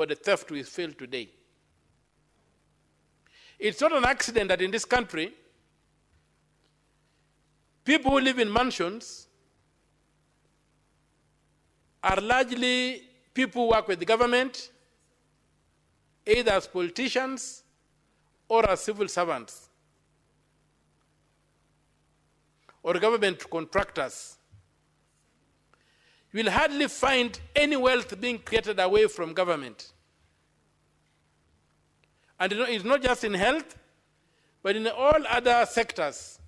for the theft we feel today. It's not an accident that in this country, people who live in mansions are largely people who work with the government, either as politicians or as civil servants, or government contractors. You will hardly find any wealth being created away from government. And it's not just in health, but in all other sectors.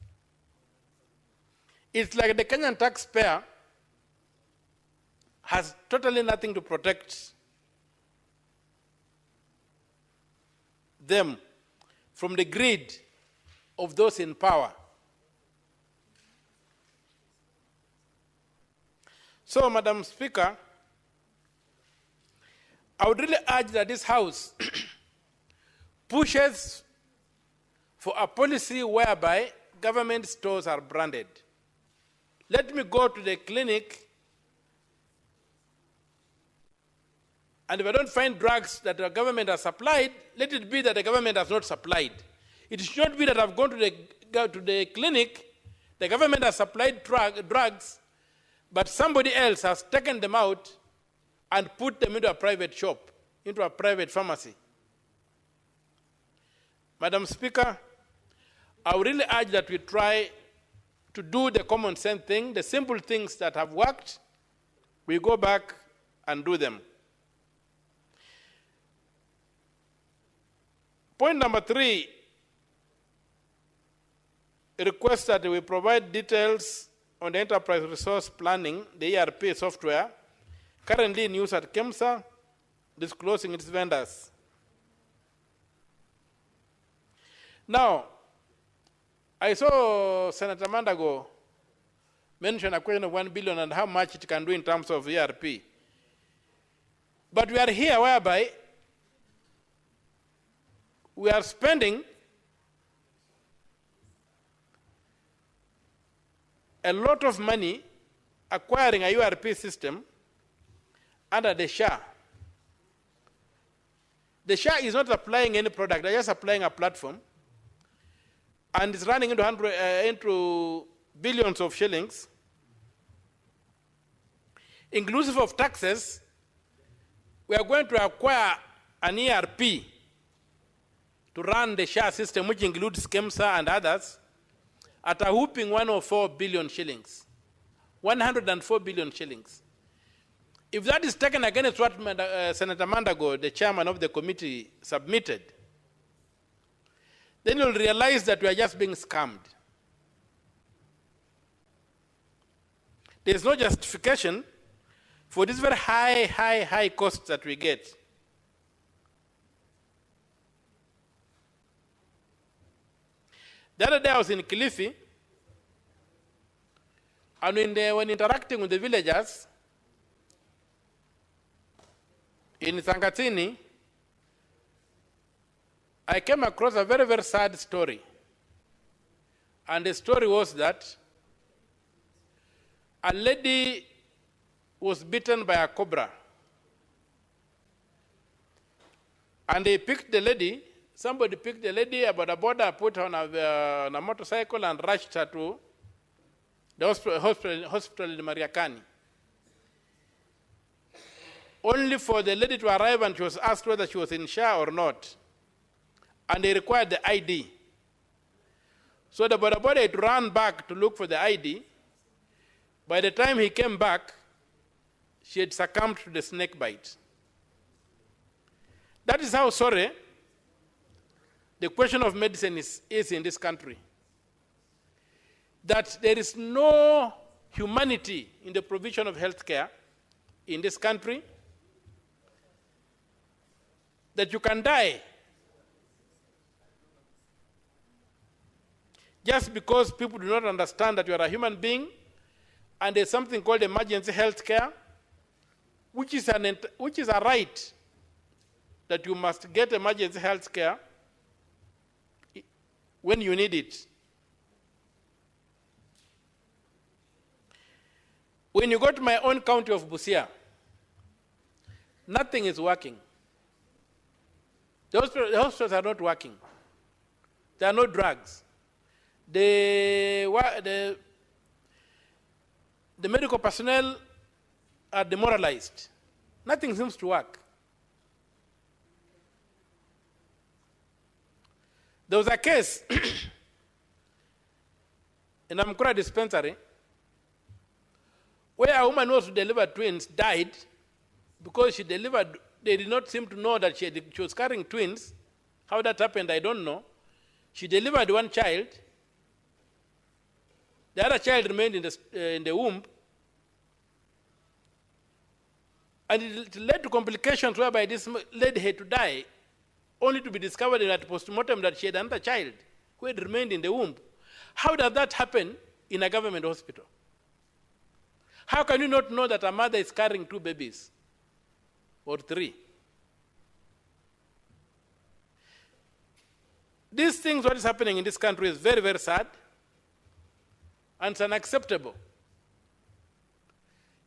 It's like the Kenyan taxpayer has totally nothing to protect them from the greed of those in power. So, Madam Speaker, I would really urge that this House pushes for a policy whereby government stores are branded. Let me go to the clinic, and if I don't find drugs that the government has supplied, let it be that the government has not supplied. It should not be that I've gone to the clinic, the government has supplied drugs, but somebody else has taken them out and put them into a private shop, into a private pharmacy. Madam Speaker, I would really urge that we try to do the common sense thing, the simple things that have worked, we go back and do them. Point number 3, request that we provide details on the enterprise resource planning, the ERP software, currently in use at KEMSA, disclosing its vendors. Now, I saw Senator Mandago mention a question of 1 billion and how much it can do in terms of ERP. But we are here whereby we are spending a lot of money acquiring a ERP system under the SHA. The SHA is not applying any product, they're just applying a platform, and it's running into billions of shillings. Inclusive of taxes, we are going to acquire an ERP to run the SHA system, which includes KEMSA and others, at a whooping 104 billion shillings. 104 billion shillings. If that is taken against what Senator Mandago, the chairman of the committee, submitted, then you'll realize that we are just being scammed. There's no justification for this very high costs that we get. The other day I was in Kilifi, and when interacting with the villagers in Sangatini, I came across a very, very sad story. And the story was that a lady was bitten by a cobra. And they picked the lady. Somebody picked the lady about a border, put her on a motorcycle and rushed her to the hospital in Mariakani. Only for the lady to arrive and she was asked whether she was in SHA or not. And they required the ID. So the border had run back to look for the ID. By the time he came back, she had succumbed to the snake bite. That is how sorry the question of medicine is in this country. That there is no humanity in the provision of health care in this country, that you can die just because people do not understand that you are a human being, and there's something called emergency health care, which is a right that you must get emergency health care when you need it. When you go to my own county of Busia, nothing is working. The hospitals are not working. There are no drugs. The medical personnel are demoralized. Nothing seems to work. There was a case in Amkura dispensary where a woman who was to deliver twins died because she delivered. They did not seem to know that she was carrying twins. How that happened, I don't know. She delivered one child. The other child remained in the womb. And it led to complications whereby this lady had to die, only to be discovered at postmortem that she had another child who had remained in the womb. How does that happen in a government hospital? How can you not know that a mother is carrying 2 babies or 3? These things, what is happening in this country is very, very sad and it's unacceptable.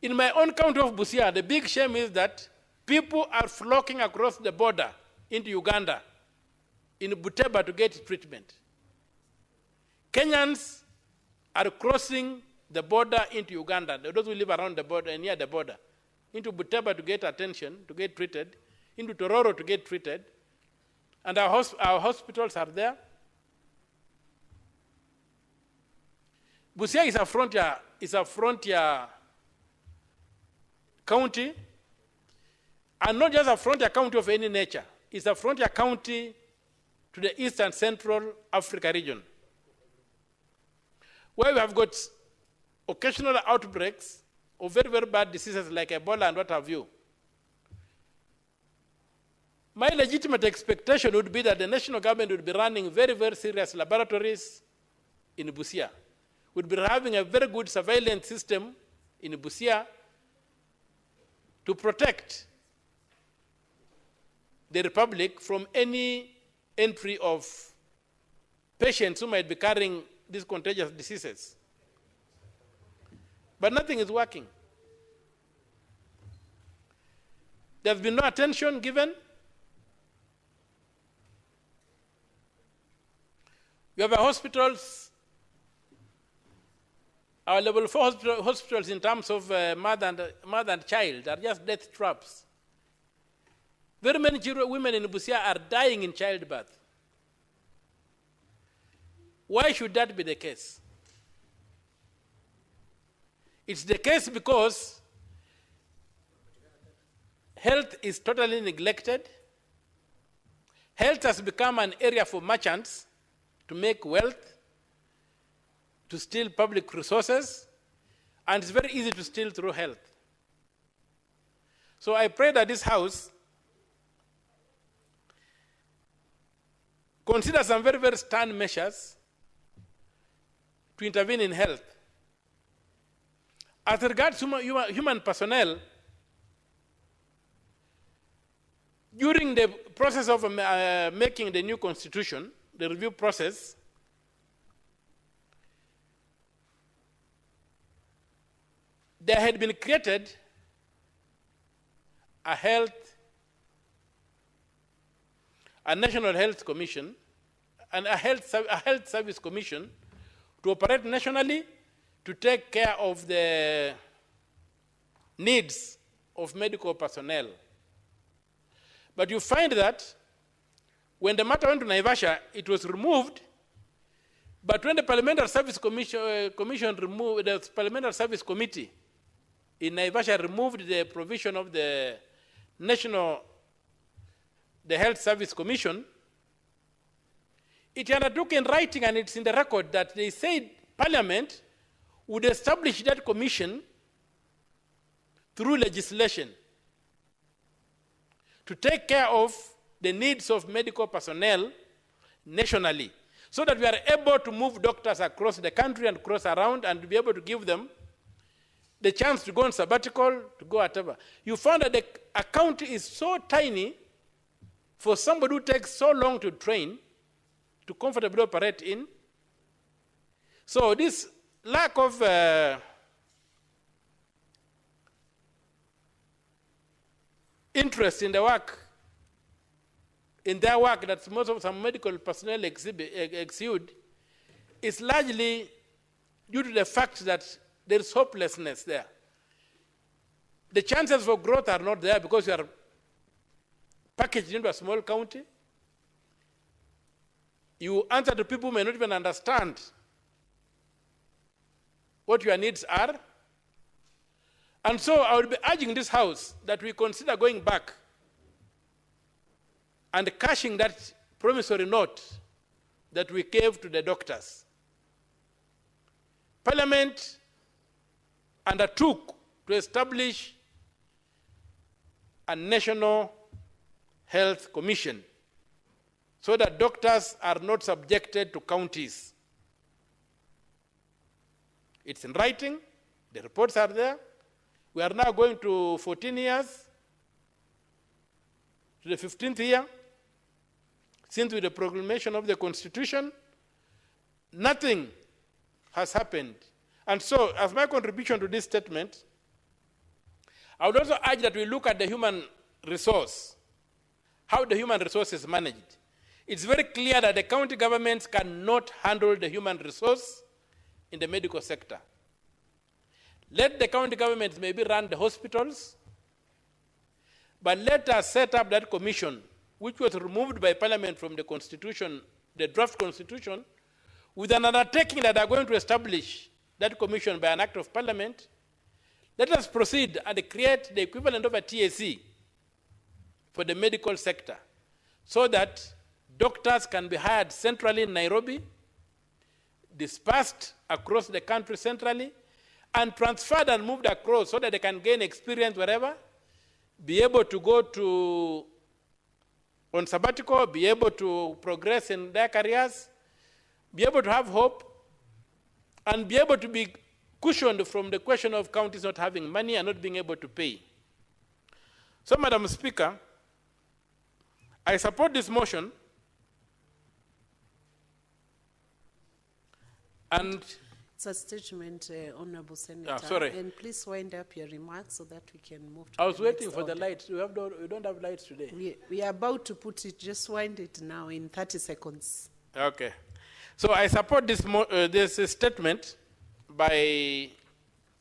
In my own county of Busia, the big shame is that people are flocking across the border into Uganda, in Buteba, to get treatment. Kenyans are crossing the border into Uganda, those who live around the border and near the border, into Buteba to get attention, to get treated, into Tororo to get treated, and our hospitals are there. Busia is a frontier county, and not just a frontier county of any nature. It's a frontier county to the East and Central Africa region, where we have got occasional outbreaks of very, very bad diseases like Ebola and what have you. My legitimate expectation would be that the national government would be running very, very serious laboratories in Busia, would be having a very good surveillance system in Busia to protect the Republic from any entry of patients who might be carrying these contagious diseases. But nothing is working. There's been no attention given. We have hospitals, our level 4 hospitals in terms of mother and child are just death traps. Very many women in Busia are dying in childbirth. Why should that be the case? It's the case because health is totally neglected. Health has become an area for merchants to make wealth, to steal public resources, and it's very easy to steal through health. So I pray that this House consider some very, very stern measures to intervene in health. As regards human personnel, during the process of making the new constitution, the review process, there had been created a National Health Commission and a health Service Commission to operate nationally to take care of the needs of medical personnel. But you find that when the matter went to Naivasha, it was removed. But when the Parliamentary Service Commission removed, the Parliamentary Service Committee in Naivasha removed the provision of the Health Service Commission, it undertook in writing, and it's in the record, that they said Parliament would establish that commission through legislation to take care of the needs of medical personnel nationally, so that we are able to move doctors across the country and cross around and to be able to give them the chance to go on sabbatical, to go whatever. You found that the account is so tiny for somebody who takes so long to train to comfortably operate in. So this lack of interest in the work in their work that most of some medical personnel exude is largely due to the fact that there is hopelessness there. The chances for growth are not there because you are packaged into a small county. You answer to people who may not even understand what your needs are. And so I would be urging this House that we consider going back and cashing that promissory note that we gave to the doctors. Parliament undertook to establish a national health commission so that doctors are not subjected to counties. It's in writing, the reports are there. We are now going to 14 years, to the 15th year, since with the proclamation of the Constitution, nothing has happened. And so, as my contribution to this statement, I would also urge that we look at the human resource, how the human resource is managed. It's very clear that the county governments cannot handle the human resource in the medical sector. Let the county governments maybe run the hospitals, but let us set up that commission, which was removed by Parliament from the Constitution, the draft Constitution, with an undertaking that they are going to establish that commission by an act of Parliament. Let us proceed and create the equivalent of a TAC for the medical sector so that doctors can be hired centrally in Nairobi, dispersed across the country centrally, and transferred and moved across so that they can gain experience wherever, be able to go to on sabbatical, be able to progress in their careers, be able to have hope, and be able to be cushioned from the question of counties not having money and not being able to pay. So, Madam Speaker, I support this motion, and it's a statement, Honorable Senator. Sorry. And please wind up your remarks so that we can move to I was the waiting next for order. the lights. We don't have lights today. We are about to put it, just wind it now in 30 seconds. Okay. So I support this statement by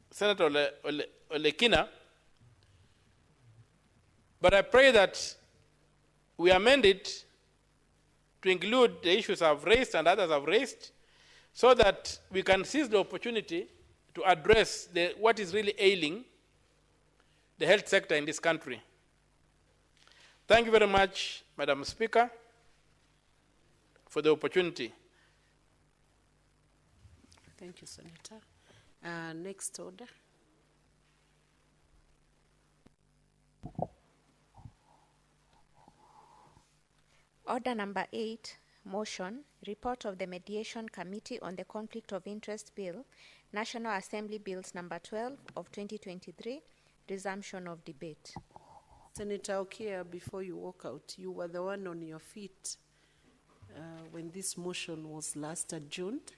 Senator Olekina, but I pray that we amend it to include the issues I've raised and others have raised, so that we can seize the opportunity to address what is really ailing the health sector in this country. Thank you very much, Madam Speaker, for the opportunity. Thank you, Senator. Next order. Order number 8, motion, report of the Mediation Committee on the Conflict of Interest Bill, National Assembly Bills number 12 of 2023, resumption of debate. Senator Okia, before you walk out, you were the one on your feet when this motion was last adjourned.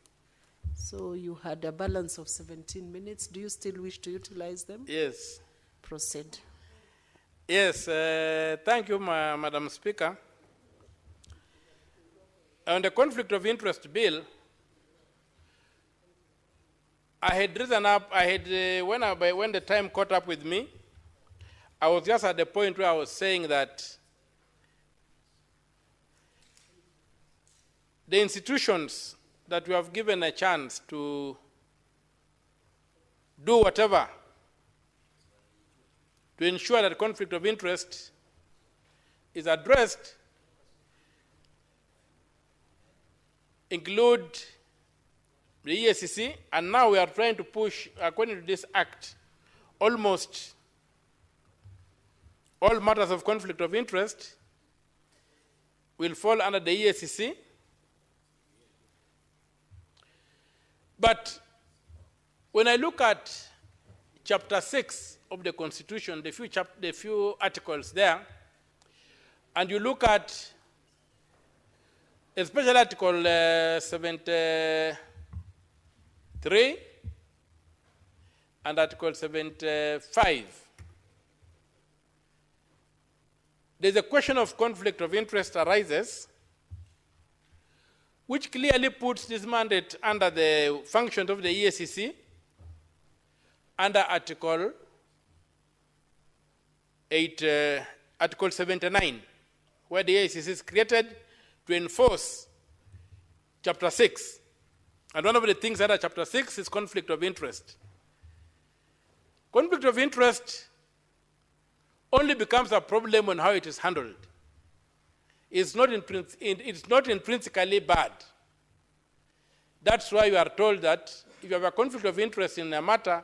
So you had a balance of 17 minutes. Do you still wish to utilize them? Yes. Proceed. Yes, thank you, Madam Speaker. On the conflict of interest bill, I had risen up, when the time caught up with me, I was just at the point where I was saying that the institutions that we have given a chance to do whatever to ensure that conflict of interest is addressed include the EACC, and now we are trying to push, according to this act, almost all matters of conflict of interest will fall under the EACC. But when I look at Chapter 6 of the Constitution, the few articles there, and you look at especially Article 73 and Article 75, there's a question of conflict of interest arises, which clearly puts this mandate under the functions of the EACC under Article 79, where the EACC is created to enforce Chapter 6. And one of the things under Chapter 6 is conflict of interest. Conflict of interest only becomes a problem on how it is handled. It's not intrinsically bad. That's why you are told that if you have a conflict of interest in a matter,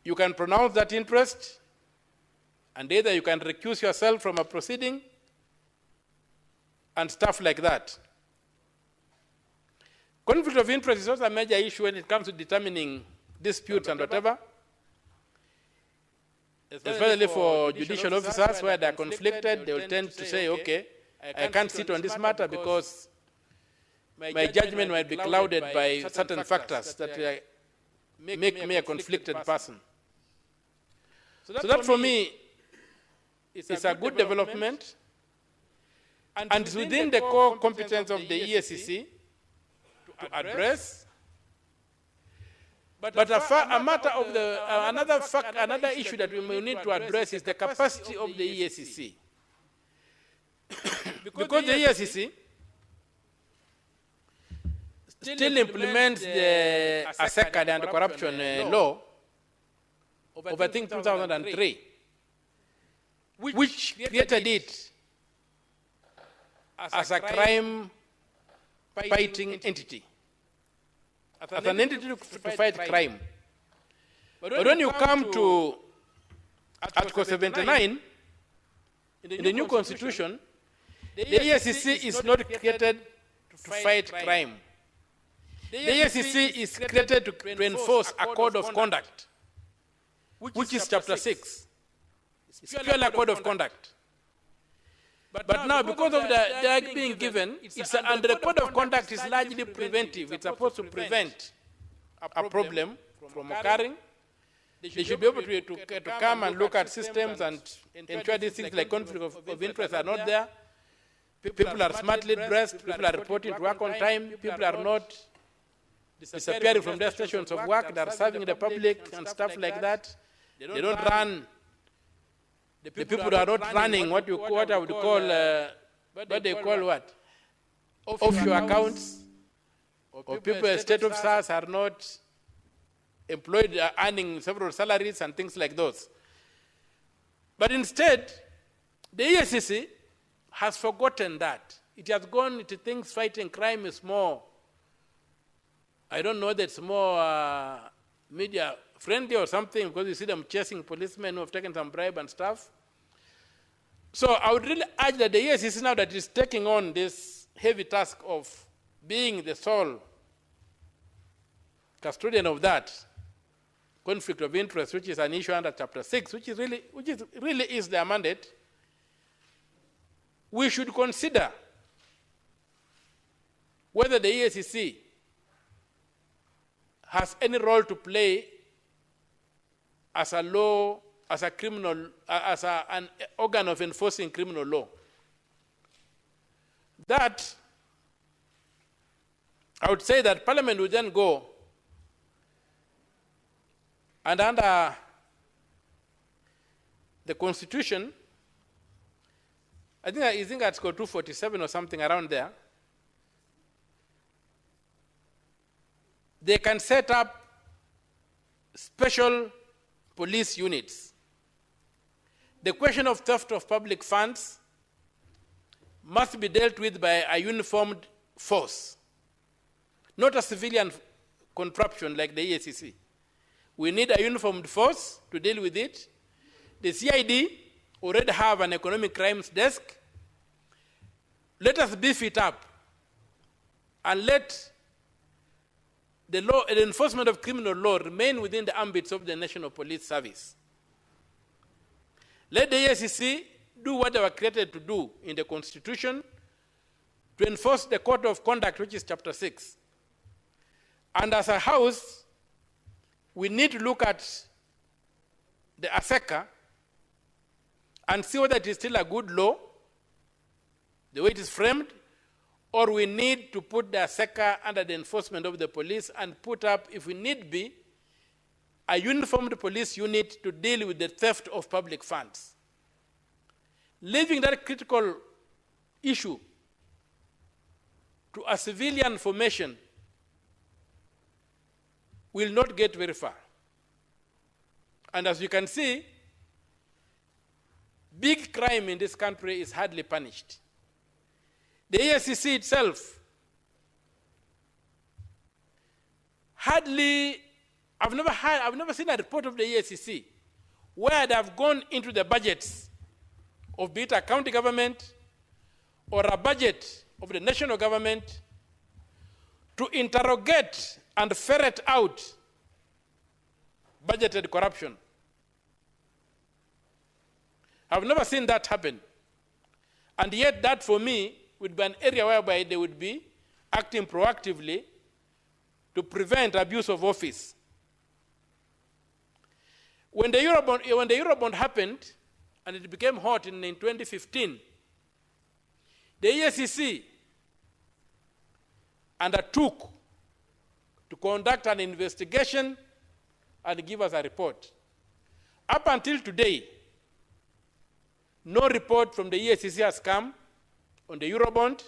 you can pronounce that interest, and either you can recuse yourself from a proceeding and stuff like that. Conflict of interest is also a major issue when it comes to determining disputes and whatever, especially for judicial officers where they are conflicted. They will tend to say, okay, I can't sit on this matter because my judgment might be clouded by certain factors that make me a conflicted person. So that for me is a good development, and within the core competence of the EACC to address. But a matter of another issue that we may need to address is the capacity of the EACC. Because the EACC still implements the ASECA, the anti-corruption law, of I think 2003, which created it as a crime-fighting entity, as an entity to fight crime. But when you come to Article 79, in the new constitution, the EACC is not created to fight crime. The EACC is created to enforce a code of conduct, which is Chapter 6. It's purely a code of conduct. But now, because of the being given, and the code of conduct is largely preventive. It's supposed to prevent a problem from occurring. They should be able to come and look at systems and ensure these things like conflict of interest are not there. People are smartly dressed. People are reporting to work on time. People are not disappearing from their stations of work. They are serving the public and stuff like that. They don't run. The people are not running what I would call, offshore accounts. Or people, state officers are not employed, earning several salaries and things like those. But instead, the EACC has forgotten that. It has gone into things fighting crime is more, I don't know, that's more media friendly or something, because you see them chasing policemen who have taken some bribe and stuff. So I would really urge that the EACC now that is taking on this heavy task of being the sole custodian of that conflict of interest, which is an issue under Chapter 6, which really is their mandate, we should consider whether the EACC has any role to play as a law, as a criminal, as an organ of enforcing criminal law. That, I would say that Parliament would then go and under the Constitution, I think Article 247 or something around there, they can set up special police units. The question of theft of public funds must be dealt with by a uniformed force, not a civilian contraption like the EACC. We need a uniformed force to deal with it. The CID already have an economic crimes desk. Let us beef it up and let the enforcement of criminal law remain within the ambits of the National Police Service. Let the EACC do what they were created to do in the Constitution to enforce the code of conduct, which is Chapter 6. And as a House, we need to look at the ASECA and see whether it is still a good law, the way it is framed, or we need to put the SECA under the enforcement of the police and put up, if we need be, a uniformed police unit to deal with the theft of public funds. Leaving that critical issue to a civilian formation will not get very far. And as you can see, big crime in this country is hardly punished. The EACC itself hardly, I've never seen a report of the EACC where they have gone into the budgets of be it a county government or a budget of the national government to interrogate and ferret out budgeted corruption. I've never seen that happen. And yet that for me would be an area whereby they would be acting proactively to prevent abuse of office. When the Eurobond happened, and it became hot in 2015, the EACC undertook to conduct an investigation and give us a report. Up until today, no report from the EACC has come on the Eurobond,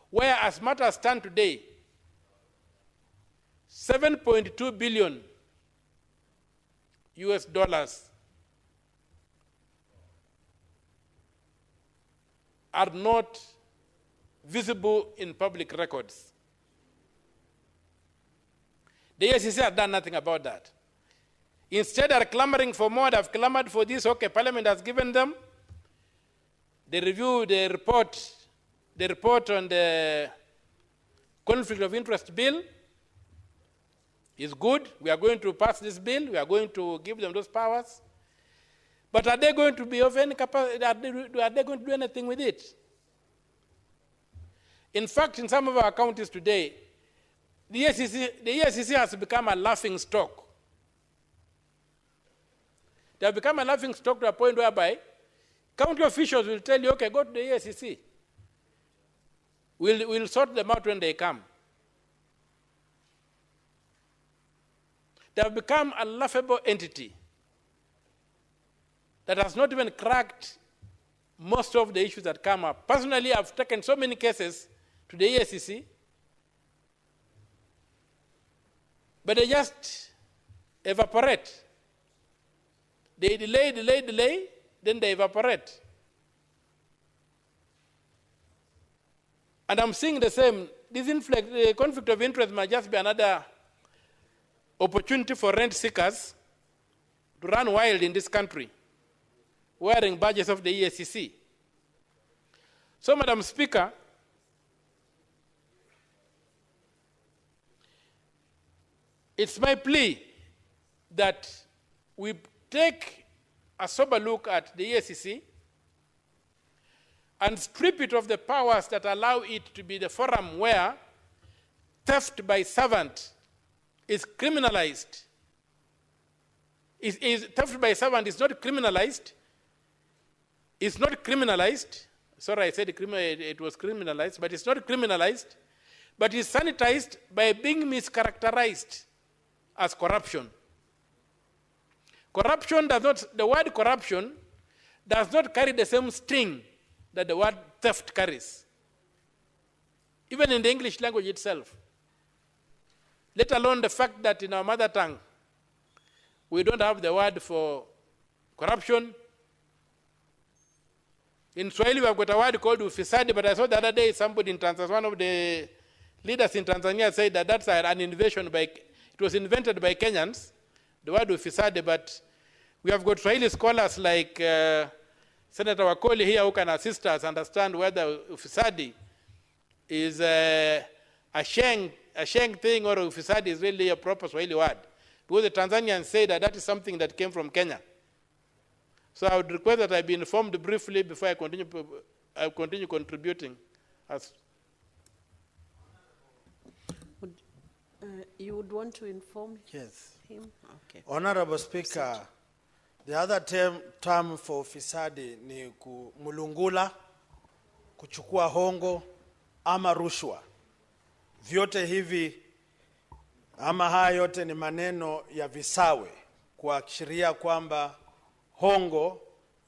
where as matters stand today, 7.2 billion US dollars are not visible in public records. The EACC has done nothing about that. Instead, they are clamoring for more. They have clamored for this. Okay, Parliament has given them. They review the report on the conflict of interest bill is good. We are going to pass this bill. We are going to give them those powers. But are they going to be of any capacity? Are they going to do anything with it? In fact, in some of our counties today, the EACC has become a laughing stock. They have become a laughing stock to a point whereby county officials will tell you, okay, go to the EACC. We'll sort them out when they come. They have become a laughable entity that has not even cracked most of the issues that come up. Personally, I've taken so many cases to the EACC, but they just evaporate. They delay, then they evaporate. And I'm seeing the same. The conflict of interest might just be another opportunity for rent seekers to run wild in this country, wearing badges of the EACC. So, Madam Speaker, it's my plea that we take a sober look at the EACC and strip it of the powers that allow it to be the forum where theft by servant is criminalized. Theft by servant is not criminalized. It's not criminalized. Sorry, I said it was criminalized, but it's not criminalized. But it's sanitized by being mischaracterized as corruption. The word corruption does not carry the same sting that the word theft carries, even in the English language itself. Let alone the fact that in our mother tongue, we don't have the word for corruption. In Swahili, we have got a word called ufisadi, but I saw the other day somebody in Tanzania, one of the leaders in Tanzania said that that's an invention it was invented by Kenyans, the word ufisadi, but we have got Swahili scholars like Senator Wakoli here who can assist us understand whether ufisadi is a sheng thing or ufisadi is really a proper Swahili word. Because the Tanzanians say that that is something that came from Kenya. So I would request that I be informed briefly before I continue contributing. You would want to inform Yes. him? Okay. Honorable Speaker, The other term for fisadi ni kumulungula, kuchukua hongo ama rushwa. Vyote hivi ama haya yote ni maneno ya visawe kuashiria kwamba hongo,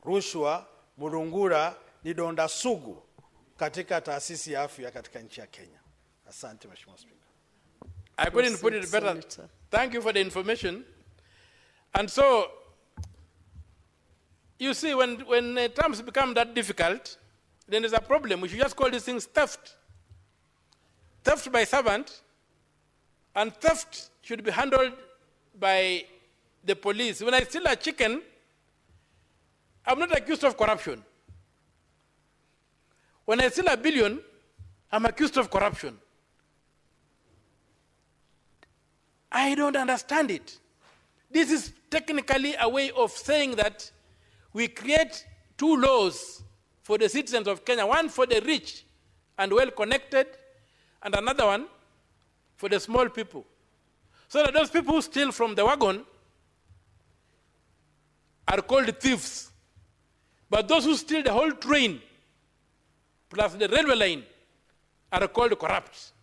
rushwa, mulungura ni donda sugu katika taasisi ya afya katika nchi ya Kenya. Asante Mheshimiwa Speaker. I couldn't put it better. Senator. Thank you for the information. And so, you see, when terms become that difficult, then there's a problem. We should just call these things theft. Theft by servant, and theft should be handled by the police. When I steal a chicken, I'm not accused of corruption. When I steal $1 billion, I'm accused of corruption. I don't understand it. This is technically a way of saying that we create two laws for the citizens of Kenya, one for the rich and well-connected, and another one for the small people. So that those people who steal from the wagon are called thieves. But those who steal the whole train, plus the railway line, are called corrupt.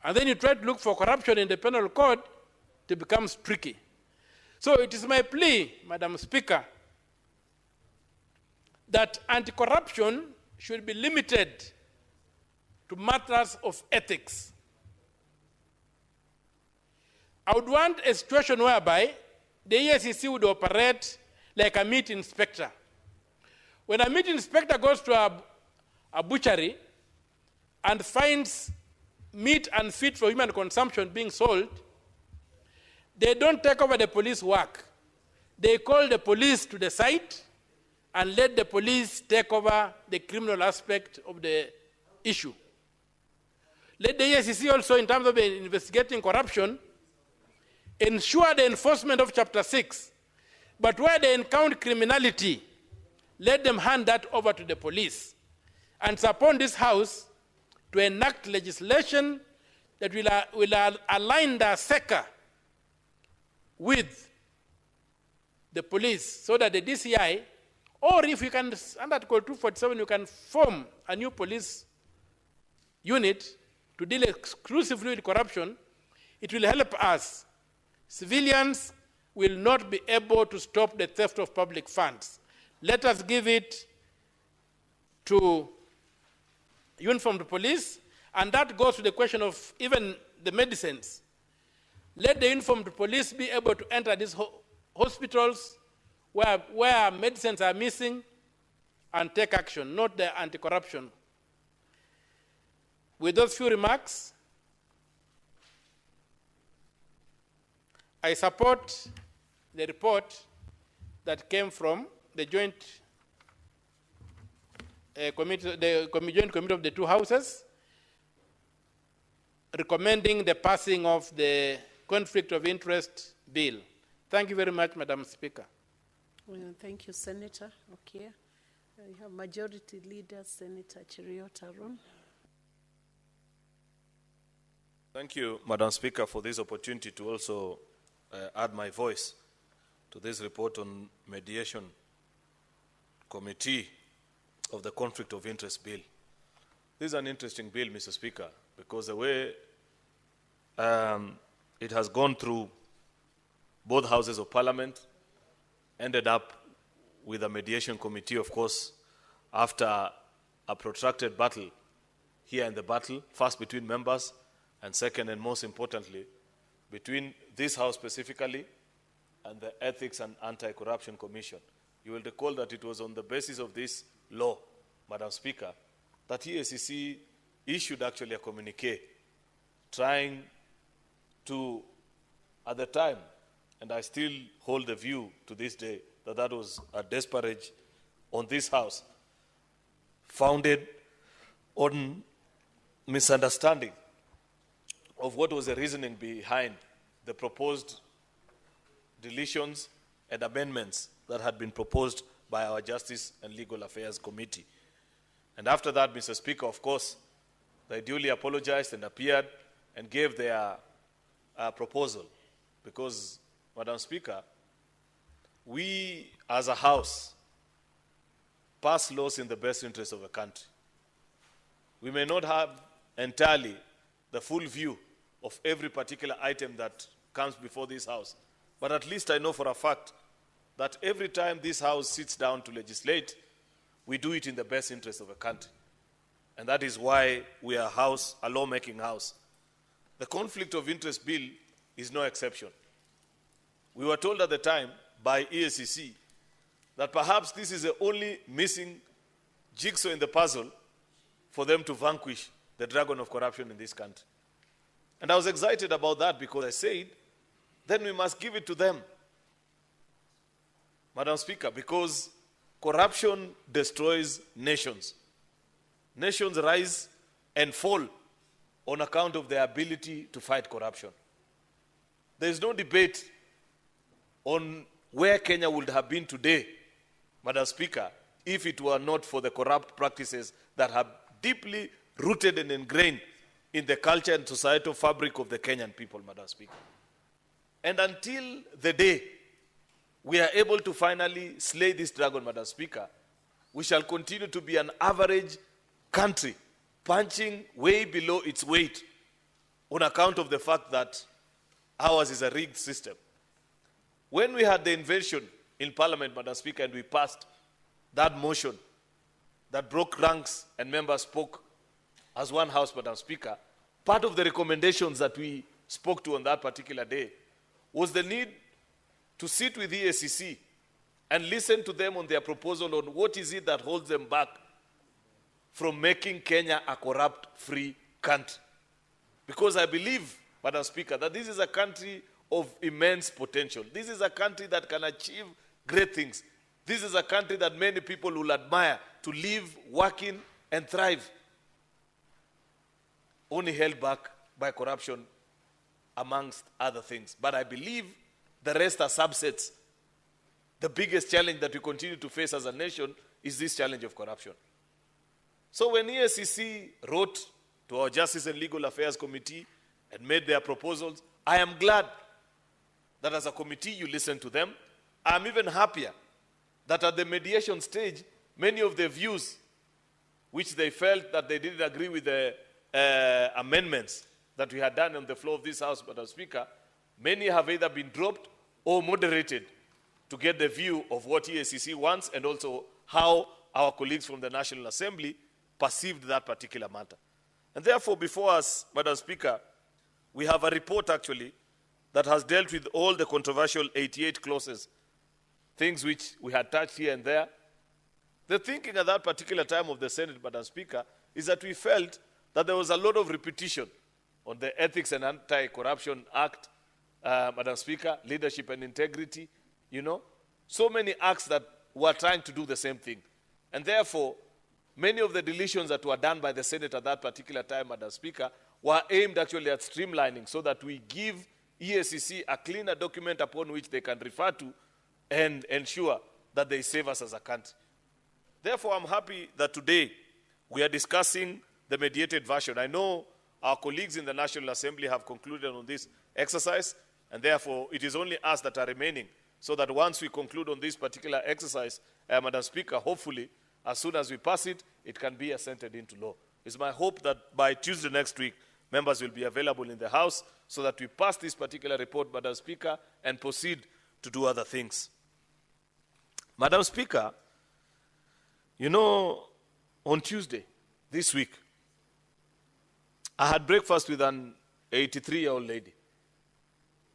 And then you try to look for corruption in the penal code, it becomes tricky. So it is my plea, Madam Speaker, that anti-corruption should be limited to matters of ethics. I would want a situation whereby the EACC would operate like a meat inspector. When a meat inspector goes to a butchery and finds meat unfit for human consumption being sold, they don't take over the police work. They call the police to the site and let the police take over the criminal aspect of the issue. Let the EACC also, in terms of investigating corruption, ensure the enforcement of Chapter 6. But where they encounter criminality, let them hand that over to the police. And it's upon this House to enact legislation that will align the SECA with the police, so that the DCI, or if you can, under Article 247, you can form a new police unit to deal exclusively with corruption. It will help us. Civilians will not be able to stop the theft of public funds. Let us give it to uniformed police, and that goes to the question of even the medicines. Let the uniformed police be able to enter these hospitals where medicines are missing and take action, not the anti-corruption. With those few remarks, I support the report that came from the joint committee, joint committee of the two houses, recommending the passing of the conflict of interest bill. Thank you very much, Madam Speaker. Well, thank you, Senator. Okay. You have Majority Leader, Senator Cheruiyot Arun. Thank you, Madam Speaker, for this opportunity to also add my voice to this report on mediation committee of the conflict of interest bill. This is an interesting bill, Mr. Speaker, because the way it has gone through both houses of parliament ended up with a mediation committee, of course, after a protracted battle here in the battle, first between members, and second and most importantly, between this House specifically and the Ethics and Anti-Corruption Commission. You will recall that it was on the basis of this law, Madam Speaker, that EACC issued actually a communique trying to, at the time, and I still hold the view to this day, that that was a disparage on this House, founded on misunderstanding of what was the reasoning behind the proposed deletions and amendments that had been proposed by our Justice and Legal Affairs Committee. And after that, Mr. Speaker, of course, they duly apologized and appeared and gave their proposal. Because, Madam Speaker, we as a house pass laws in the best interest of the country. We may not have entirely the full view of every particular item that comes before this house, but at least I know for a fact that every time this house sits down to legislate, we do it in the best interest of the country. And that is why we are a lawmaking house. The conflict of interest bill is no exception. We were told at the time by EACC that perhaps this is the only missing jigsaw in the puzzle for them to vanquish the dragon of corruption in this country. And I was excited about that because I said, then we must give it to them, Madam Speaker, because corruption destroys nations. Nations rise and fall on account of their ability to fight corruption. There is no debate on where Kenya would have been today, Madam Speaker, if it were not for the corrupt practices that have deeply rooted and ingrained in the culture and societal fabric of the Kenyan people, Madam Speaker. And until the day we are able to finally slay this dragon, Madam Speaker, we shall continue to be an average country, punching way below its weight on account of the fact that ours is a rigged system. When we had the invention in Parliament, Madam Speaker, and we passed that motion that broke ranks and members spoke as one house, Madam Speaker, part of the recommendations that we spoke to on that particular day was the need to sit with the EACC and listen to them on their proposal on what is it that holds them back from making Kenya a corrupt-free country. Because I believe, Madam Speaker, that this is a country of immense potential. This is a country that can achieve great things. This is a country that many people will admire to live, work in, and thrive. Only held back by corruption, amongst other things. But I believe the rest are subsets. The biggest challenge that we continue to face as a nation is this challenge of corruption. So when EACC wrote to our Justice and Legal Affairs Committee and made their proposals, I am glad that as a committee you listened to them. I'm even happier that at the mediation stage, many of the views which they felt that they didn't agree with the amendments that we had done on the floor of this House, Madam Speaker, many have either been dropped or moderated to get the view of what EACC wants and also how our colleagues from the National Assembly perceived that particular matter. And therefore, before us, Madam Speaker, we have a report actually that has dealt with all the controversial 88 clauses, things which we had touched here and there. The thinking at that particular time of the Senate, Madam Speaker, is that we felt that there was a lot of repetition on the Ethics and Anti-Corruption Act, Madam Speaker, leadership and integrity, so many acts that were trying to do the same thing. And therefore, many of the deletions that were done by the Senate at that particular time, Madam Speaker, were aimed actually at streamlining so that we give EACC a cleaner document upon which they can refer to and ensure that they save us as a country. Therefore, I'm happy that today we are discussing the mediated version. I know our colleagues in the National Assembly have concluded on this exercise, and therefore it is only us that are remaining, so that once we conclude on this particular exercise, Madam Speaker, hopefully, as soon as we pass it, it can be assented into law. It's my hope that by Tuesday next week, members will be available in the House so that we pass this particular report, Madam Speaker, and proceed to do other things. Madam Speaker, on Tuesday this week, I had breakfast with an 83-year-old lady.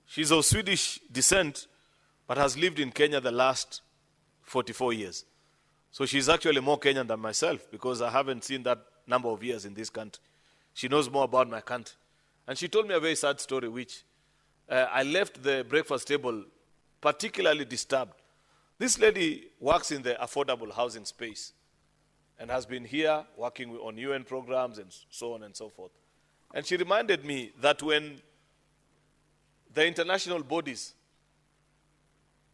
She's of Swedish descent, but has lived in Kenya the last 44 years. So she's actually more Kenyan than myself because I haven't seen that number of years in this country. She knows more about my country. And she told me a very sad story, which I left the breakfast table particularly disturbed. This lady works in the affordable housing space and has been here working on UN programs and so on and so forth. And she reminded me that when the international bodies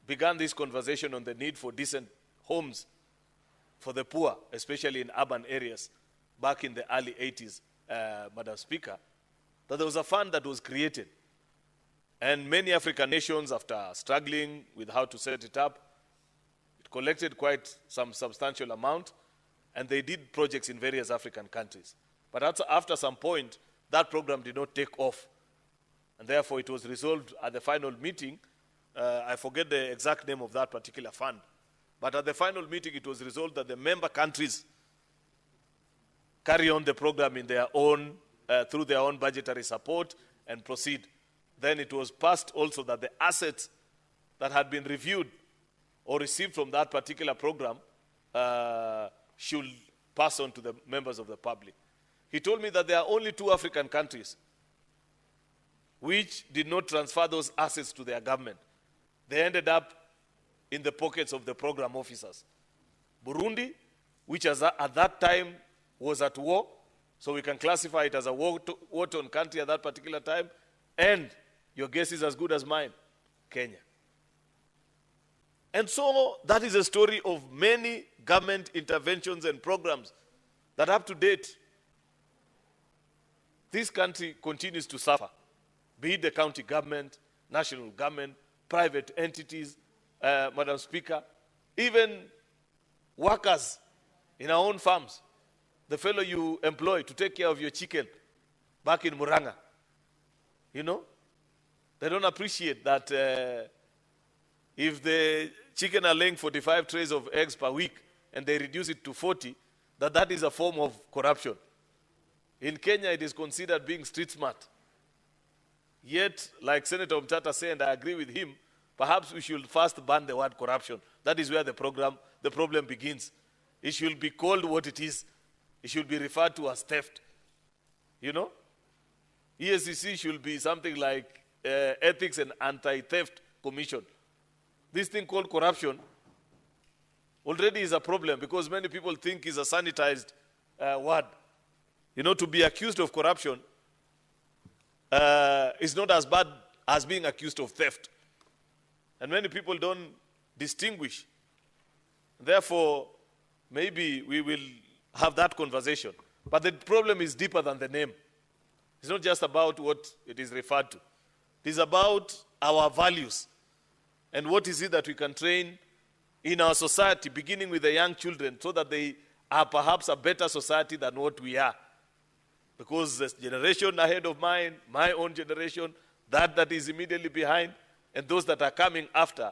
began this conversation on the need for decent homes for the poor, especially in urban areas, back in the early 80s, Madam Speaker, that there was a fund that was created. And many African nations, after struggling with how to set it up, collected quite some substantial amount, and they did projects in various African countries. But after some point, that program did not take off. And therefore, it was resolved at the final meeting. I forget the exact name of that particular fund. But at the final meeting, it was resolved that the member countries carry on the program in their own, through their own budgetary support and proceed. Then it was passed also that the assets that had been reviewed or received from that particular program should pass on to the members of the public. He told me that there are only 2 African countries which did not transfer those assets to their government. They ended up in the pockets of the program officers. Burundi, which at that time was at war, so we can classify it as a war-torn country at that particular time, and your guess is as good as mine, Kenya. And so that is a story of many government interventions and programs that up to date, this country continues to suffer, be it the county government, national government, private entities, Madam Speaker, even workers in our own farms. The fellow you employ to take care of your chicken back in Muranga, you know, they don't appreciate that if the chicken are laying 45 trays of eggs per week and they reduce it to 40, that is a form of corruption. In Kenya, it is considered being street smart. Yet, like Senator Omtatah said, and I agree with him, perhaps we should first ban the word corruption. That is where the problem begins. It should be called what it is. It should be referred to as theft. You know? ESCC should be something like Ethics and Anti-Theft Commission. This thing called corruption already is a problem because many people think it's a sanitized word. You know, to be accused of corruption is not as bad as being accused of theft. And many people don't distinguish. Therefore, maybe we will have that conversation. But the problem is deeper than the name. It's not just about what it is referred to. It is about our values. And what is it that we can train in our society, beginning with the young children, so that they are perhaps a better society than what we are. Because the generation ahead of mine, my own generation, that is immediately behind, and those that are coming after,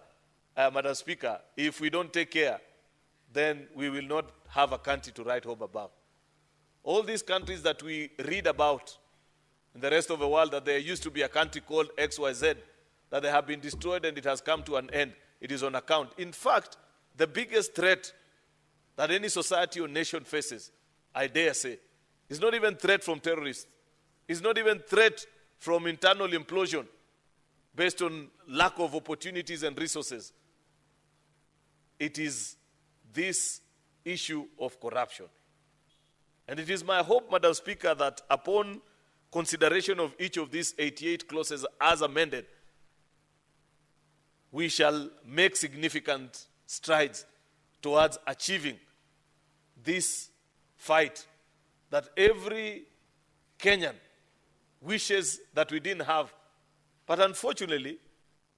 Madam Speaker, if we don't take care, then we will not have a country to write home about. All these countries that we read about in the rest of the world, that there used to be a country called XYZ, that they have been destroyed and it has come to an end. It is on account. In fact, the biggest threat that any society or nation faces, I dare say, is not even threat from terrorists. It's not even threat from internal implosion based on lack of opportunities and resources. It is this issue of corruption. And it is my hope, Madam Speaker, that upon consideration of each of these 88 clauses as amended, we shall make significant strides towards achieving this fight that every Kenyan wishes that we didn't have. But unfortunately,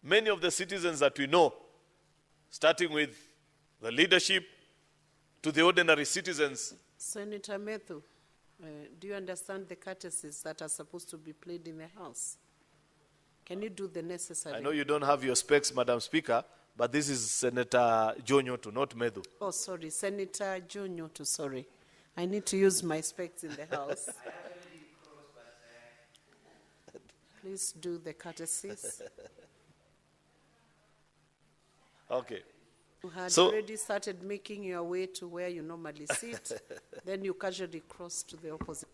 many of the citizens that we know, starting with the leadership to the ordinary citizens. Senator Methu, do you understand the courtesies that are supposed to be played in the House? Can you do the necessary? I know you don't have your specs, Madam Speaker, but this is Senator Jonyoto, not Methu. Oh, sorry, Senator Jonyoto, sorry. I need to use my specs in the House. Please do the courtesies. Okay. You had already started making your way to where you normally sit, then you casually cross to the opposite.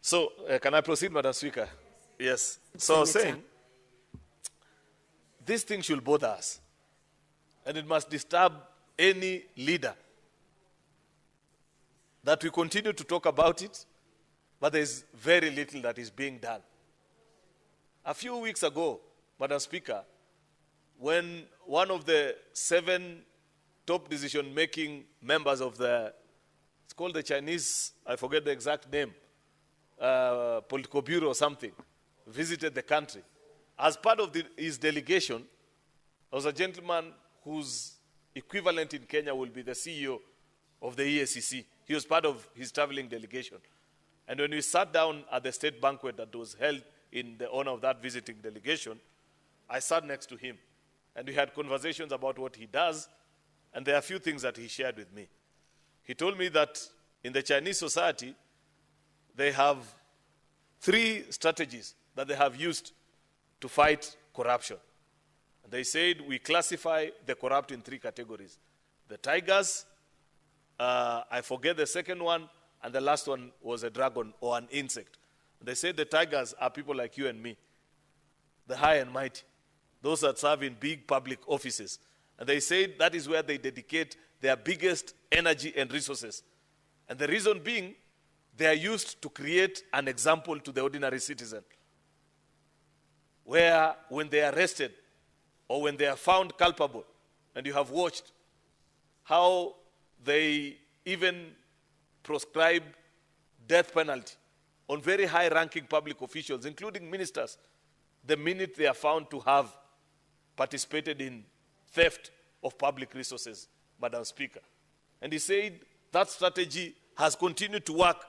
So, can I proceed, Madam Speaker? Yes. So I was saying, this thing should bother us. And it must disturb any leader that we continue to talk about it, but there's very little that is being done. A few weeks ago, Madam Speaker, when one of the 7 top decision-making members of it's called the Chinese, I forget the exact name, Political Bureau or something, visited the country. As part of his delegation, there was a gentleman whose equivalent in Kenya will be the CEO of the EACC. He was part of his traveling delegation. And when we sat down at the state banquet that was held in the honor of that visiting delegation, I sat next to him. And we had conversations about what he does, and there are a few things that he shared with me. He told me that in the Chinese society, they have 3 strategies that they have used to fight corruption. And they said we classify the corrupt in 3 categories. The tigers, I forget the second one, and the last one was a dragon or an insect. They said the tigers are people like you and me, the high and mighty, those that serve in big public offices. And they said that is where they dedicate their biggest energy and resources. And the reason being, they are used to create an example to the ordinary citizen, where when they are arrested or when they are found culpable, and you have watched how they even proscribe death penalty on very high-ranking public officials, including ministers, the minute they are found to have participated in theft of public resources, Madam Speaker. And he said that strategy has continued to work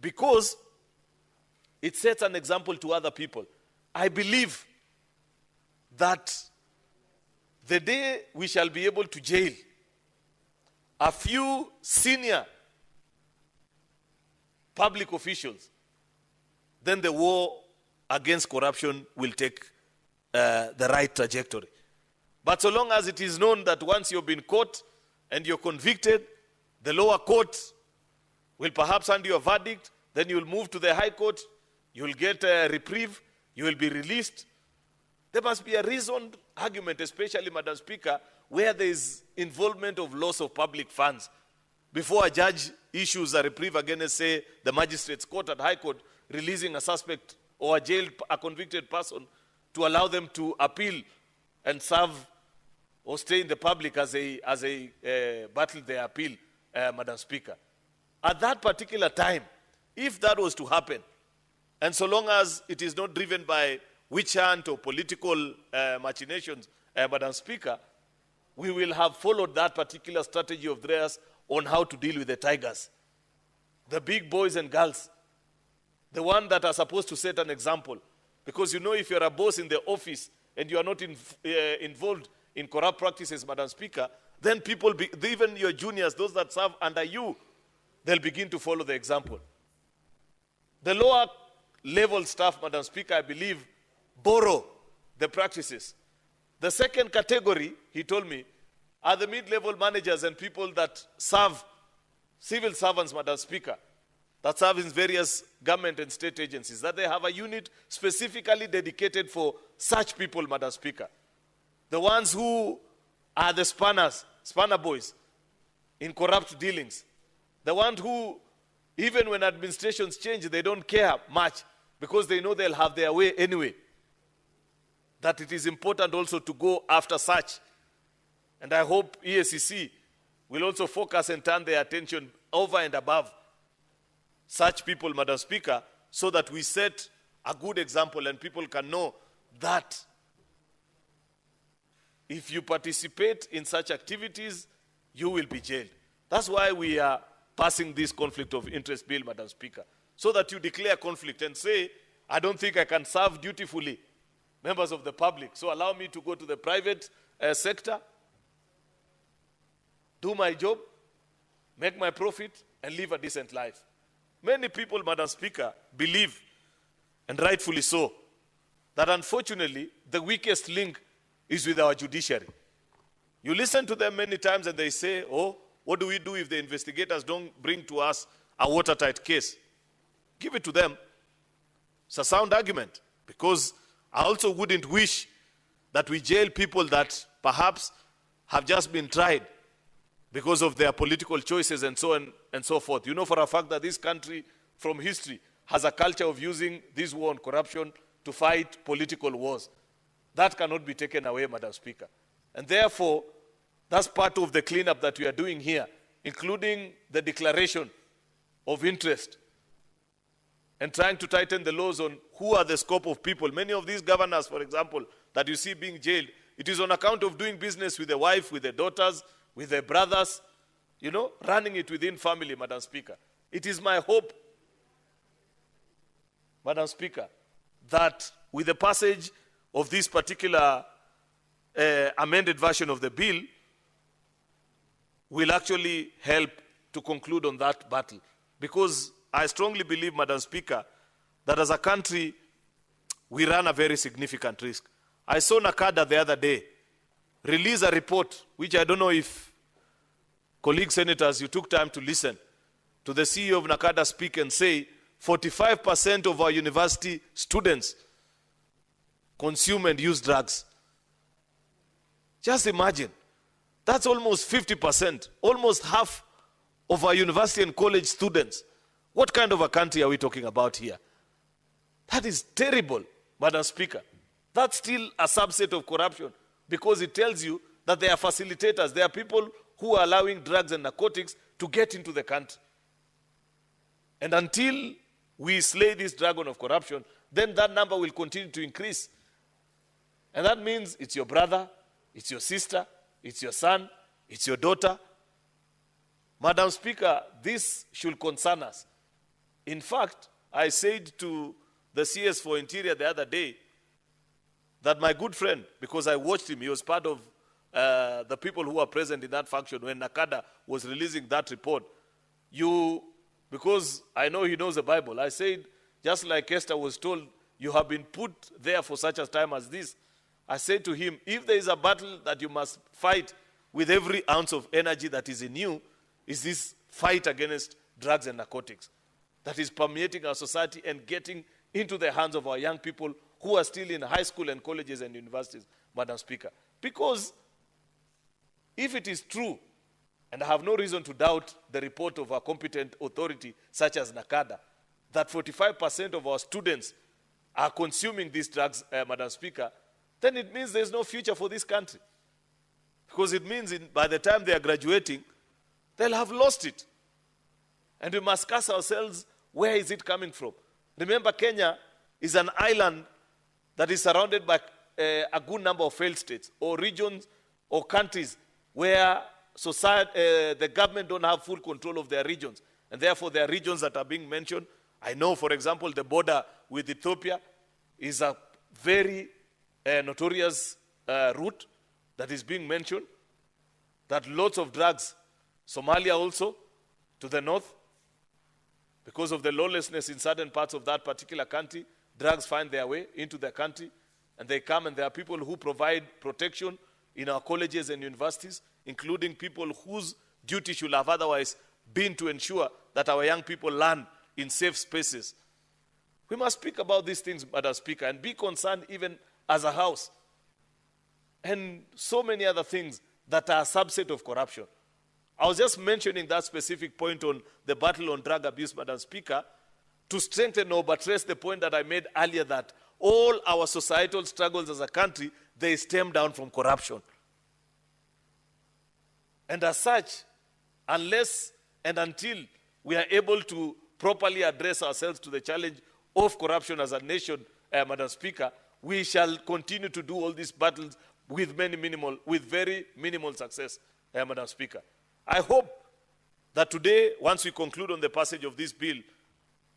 because it sets an example to other people. I believe that the day we shall be able to jail a few senior public officials, then the war against corruption will take the right trajectory. But so long as it is known that once you've been caught and you're convicted, the lower court will perhaps hand you a verdict, then you'll move to the high court, you'll get a reprieve, you will be released. There must be a reasoned argument, especially, Madam Speaker, where there is involvement of loss of public funds. Before a judge issues a reprieve against, say, the magistrate's court at high court, releasing a suspect or a convicted person to allow them to appeal and serve or stay in the public as a battle their appeal, Madam Speaker. At that particular time, if that was to happen, and so long as it is not driven by witch hunt or political machinations, Madam Speaker, we will have followed that particular strategy of theirs on how to deal with the tigers. The big boys and girls, the one that are supposed to set an example. Because you know, if you're a boss in the office and you are not involved in corrupt practices, Madam Speaker, then people, even your juniors, those that serve under you, they'll begin to follow the example. The lower level staff, Madam Speaker, I believe, borrow the practices. The second category, he told me, are the mid-level managers and people that serve, civil servants, Madam Speaker, that serve in various government and state agencies, that they have a unit specifically dedicated for such people, Madam Speaker. The ones who are the spanner boys in corrupt dealings. The ones who, even when administrations change, they don't care much because they know they'll have their way anyway. That it is important also to go after such. And I hope EACC will also focus and turn their attention over and above such people, Madam Speaker, so that we set a good example and people can know that if you participate in such activities, you will be jailed. That's why we are passing this conflict of interest bill, Madam Speaker, so that you declare conflict and say, I don't think I can serve dutifully members of the public, so allow me to go to the private sector, do my job, make my profit, and live a decent life. Many people, Madam Speaker, believe, and rightfully so, that unfortunately, the weakest link is with our judiciary. You listen to them many times and they say, oh, what do we do if the investigators don't bring to us a watertight case? Give it to them. It's a sound argument, because I also wouldn't wish that we jail people that perhaps have just been tried because of their political choices and so on and so forth. You know for a fact that this country, from history, has a culture of using this war on corruption to fight political wars. That cannot be taken away, Madam Speaker. And therefore, that's part of the cleanup that we are doing here, including the declaration of interest and trying to tighten the laws on who are the scope of people. Many of these governors, for example, that you see being jailed, it is on account of doing business with the wife, with the daughters, with the brothers, you know, running it within family, Madam Speaker. It is my hope, Madam Speaker, that with the passage of this particular amended version of the bill, will actually help to conclude on that battle. Because I strongly believe, Madam Speaker, that as a country, we run a very significant risk. I saw NACADA the other day release a report, which I don't know if colleague senators, you took time to listen to the CEO of NACADA speak and say 45% of our university students consume and use drugs. Just imagine. That's almost 50%, almost half of our university and college students. What kind of a country are we talking about here? That is terrible, Madam Speaker. That's still a subset of corruption because it tells you that they are facilitators. They are people who are allowing drugs and narcotics to get into the country. And until we slay this dragon of corruption, then that number will continue to increase. And that means it's your brother, it's your sister, it's your son, it's your daughter. Madam Speaker, this should concern us. In fact, I said to the CS for Interior the other day that my good friend, because I watched him, he was part of the people who were present in that function when NACADA was releasing that report. Because I know he knows the Bible, I said, just like Esther was told, you have been put there for such a time as this. I said to him, if there is a battle that you must fight with every ounce of energy that is in you, is this fight against drugs and narcotics that is permeating our society and getting into the hands of our young people who are still in high school and colleges and universities, Madam Speaker. Because if it is true, and I have no reason to doubt the report of a competent authority such as NACADA, that 45% of our students are consuming these drugs, Madam Speaker, then it means there's no future for this country. Because it means by the time they are graduating, they'll have lost it. And we must ask ourselves, where is it coming from? Remember, Kenya is an island that is surrounded by a good number of failed states or regions or countries where the government don't have full control of their regions. And therefore, there are regions that are being mentioned. I know, for example, the border with Ethiopia is a very notorious route that is being mentioned, that lots of drugs, Somalia also, to the north, because of the lawlessness in certain parts of that particular country, drugs find their way into the country, and they come, and there are people who provide protection in our colleges and universities, including people whose duty should have otherwise been to ensure that our young people learn in safe spaces. We must speak about these things, Madam Speaker, and be concerned even as a house. And so many other things that are a subset of corruption. I was just mentioning that specific point on the battle on drug abuse, Madam Speaker, to strengthen or buttress the point that I made earlier that all our societal struggles as a country, they stem down from corruption. And as such, unless and until we are able to properly address ourselves to the challenge of corruption as a nation, Madam Speaker, we shall continue to do all these battles with very minimal success, Madam Speaker. I hope that today, once we conclude on the passage of this bill,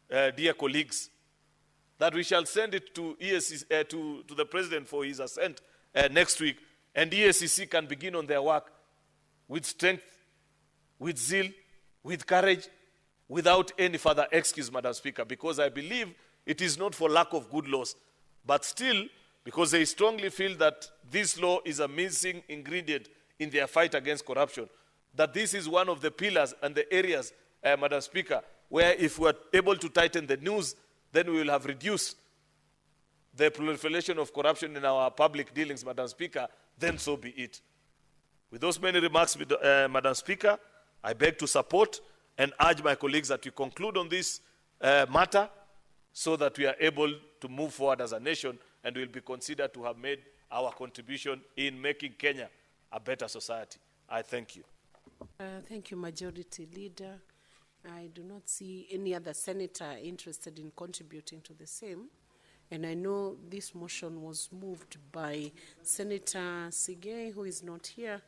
dear colleagues, that we shall send it to EACC, to the President for his assent next week, and EACC can begin on their work with strength, with zeal, with courage, without any further excuse, Madam Speaker, because I believe it is not for lack of good laws, but still because they strongly feel that this law is a missing ingredient in their fight against corruption, that this is one of the pillars and the areas, Madam Speaker, where if we are able to tighten the noose, then we will have reduced the proliferation of corruption in our public dealings, Madam Speaker, then so be it. With those many remarks, Madam Speaker, I beg to support and urge my colleagues that we conclude on this matter so that we are able to move forward as a nation and will be considered to have made our contribution in making Kenya a better society. I thank you. Thank you, Majority Leader. I do not see any other senator interested in contributing to the same. And I know this motion was moved by Senator Sigei, who is not here.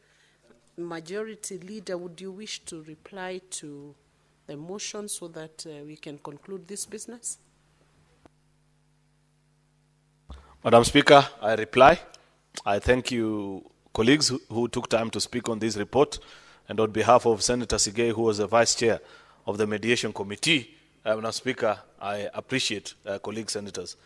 Majority Leader, would you wish to reply to the motion so that we can conclude this business? Madam Speaker, I reply. I thank you, colleagues who took time to speak on this report. And on behalf of Senator Sigei, who was the Vice Chair of the Mediation Committee, Madam Speaker, I appreciate colleague senators.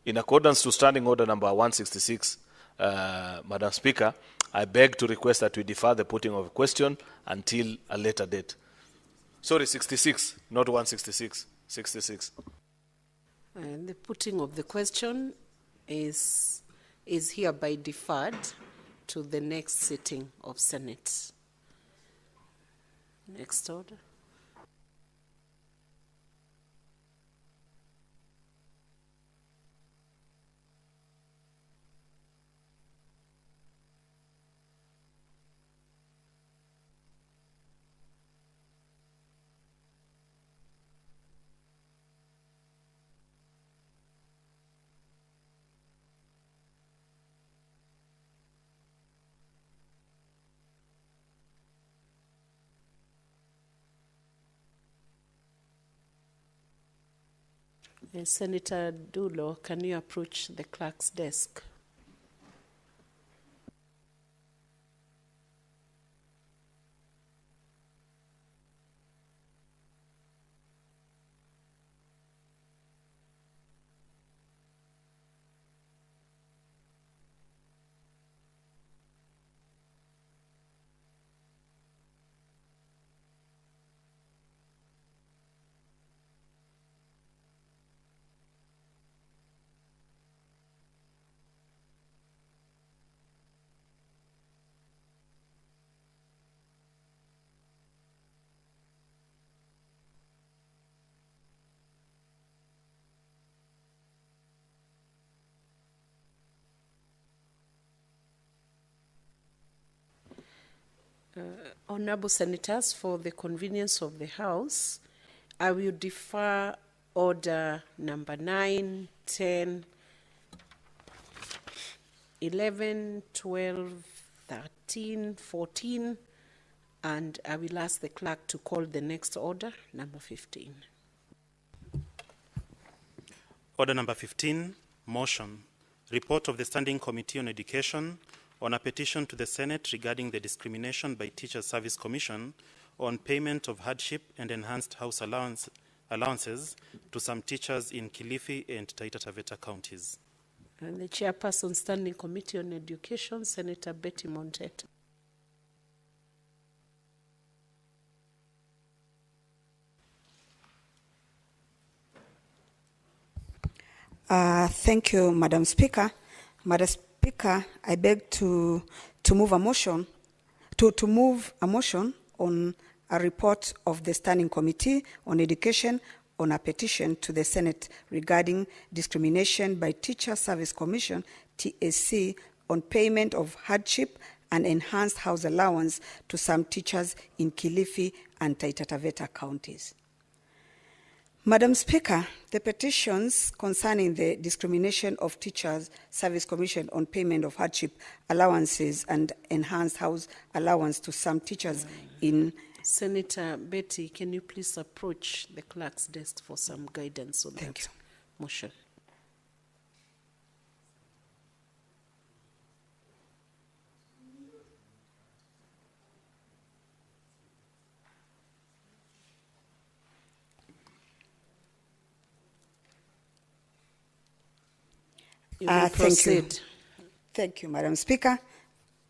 In accordance to Standing Order number 166, Madam Speaker, I beg to request that we defer the putting of a question until a later date. Sorry, 66, not 166, 66. And the putting of the question is hereby deferred to the next sitting of Senate. Next order. Senator Dulo, can you approach the clerk's desk? Honorable Senators, for the convenience of the House, I will defer order number 9, 10, 11, 12, 13, 14, and I will ask the clerk to call the next order, number 15. Order number 15, motion. Report of the Standing Committee on Education on a petition to the Senate regarding the discrimination by Teachers Service Commission on payment of hardship and enhanced house allowances to some teachers in Kilifi and Taita Taveta counties. And the Chairperson, Standing Committee on Education, Senator Betty Omtatah. Thank you, Madam Speaker. Madam Speaker, I beg to move a motion on a report of the Standing Committee on Education on a petition to the Senate regarding discrimination by Teacher Service Commission (TSC) on payment of hardship and enhanced house allowance to some teachers in Kilifi and Taita Taveta counties. Madam Speaker, the petitions concerning the discrimination of Teachers Service Commission on payment of hardship allowances and enhanced house allowance to some teachers in... Senator Betty, can you please approach the clerk's desk for some guidance on Thank that motion? Thank you, Madam Speaker.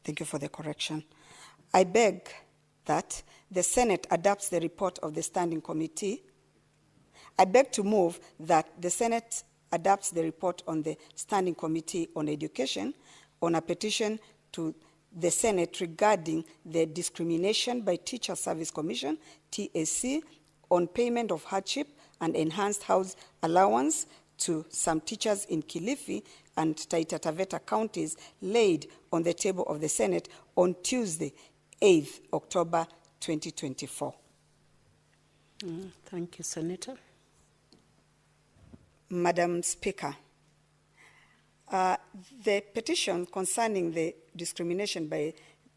Thank you for the correction. I beg that the Senate adopts the report of the Standing Committee. I beg to move that the Senate adopts the report on the Standing Committee on Education on a petition to the Senate regarding the discrimination by Teacher Service Commission, TSC, on payment of hardship and enhanced house allowance to some teachers in Kilifi and Taita Taveta counties laid on the table of the Senate on Tuesday, 8th October 2024. Thank you, Senator. Madam Speaker, The petition concerning the discrimination by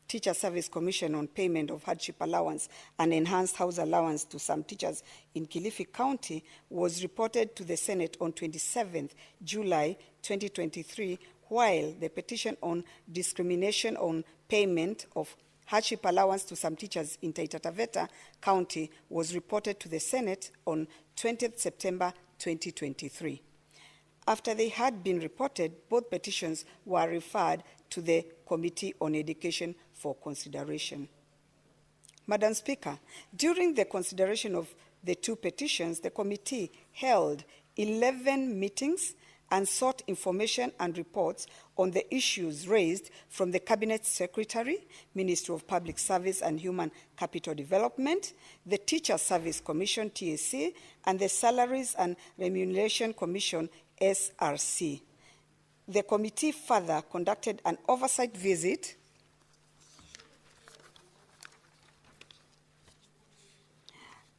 Teacher Service Commission on payment of hardship allowance and enhanced house allowance to some teachers in Kilifi County was reported to the Senate on 27th July 2023, while the petition on discrimination on payment of hardship allowance to some teachers in Taita Taveta County was reported to the Senate on 20th September 2023. After they had been reported, both petitions were referred to the Committee on Education for consideration. Madam Speaker, during the consideration of the two petitions, the committee held 11 meetings and sought information and reports on the issues raised from the Cabinet Secretary, Ministry of Public Service and Human Capital Development, the Teacher Service Commission, TSC, and the Salaries and Remuneration Commission, SRC. The committee further conducted an oversight visit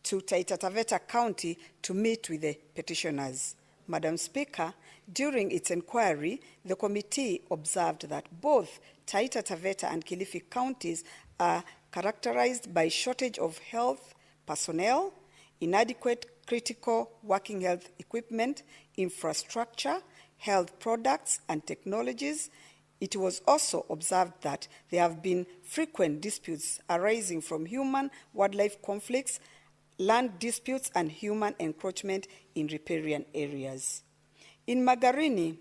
to Taita Taveta County to meet with the petitioners. Madam Speaker, during its inquiry, the committee observed that both Taita Taveta and Kilifi counties are characterized by shortage of health personnel, inadequate critical working health equipment, infrastructure, health products and technologies. It was also observed that there have been frequent disputes arising from human-wildlife conflicts, land disputes, and human encroachment in riparian areas. In Magarini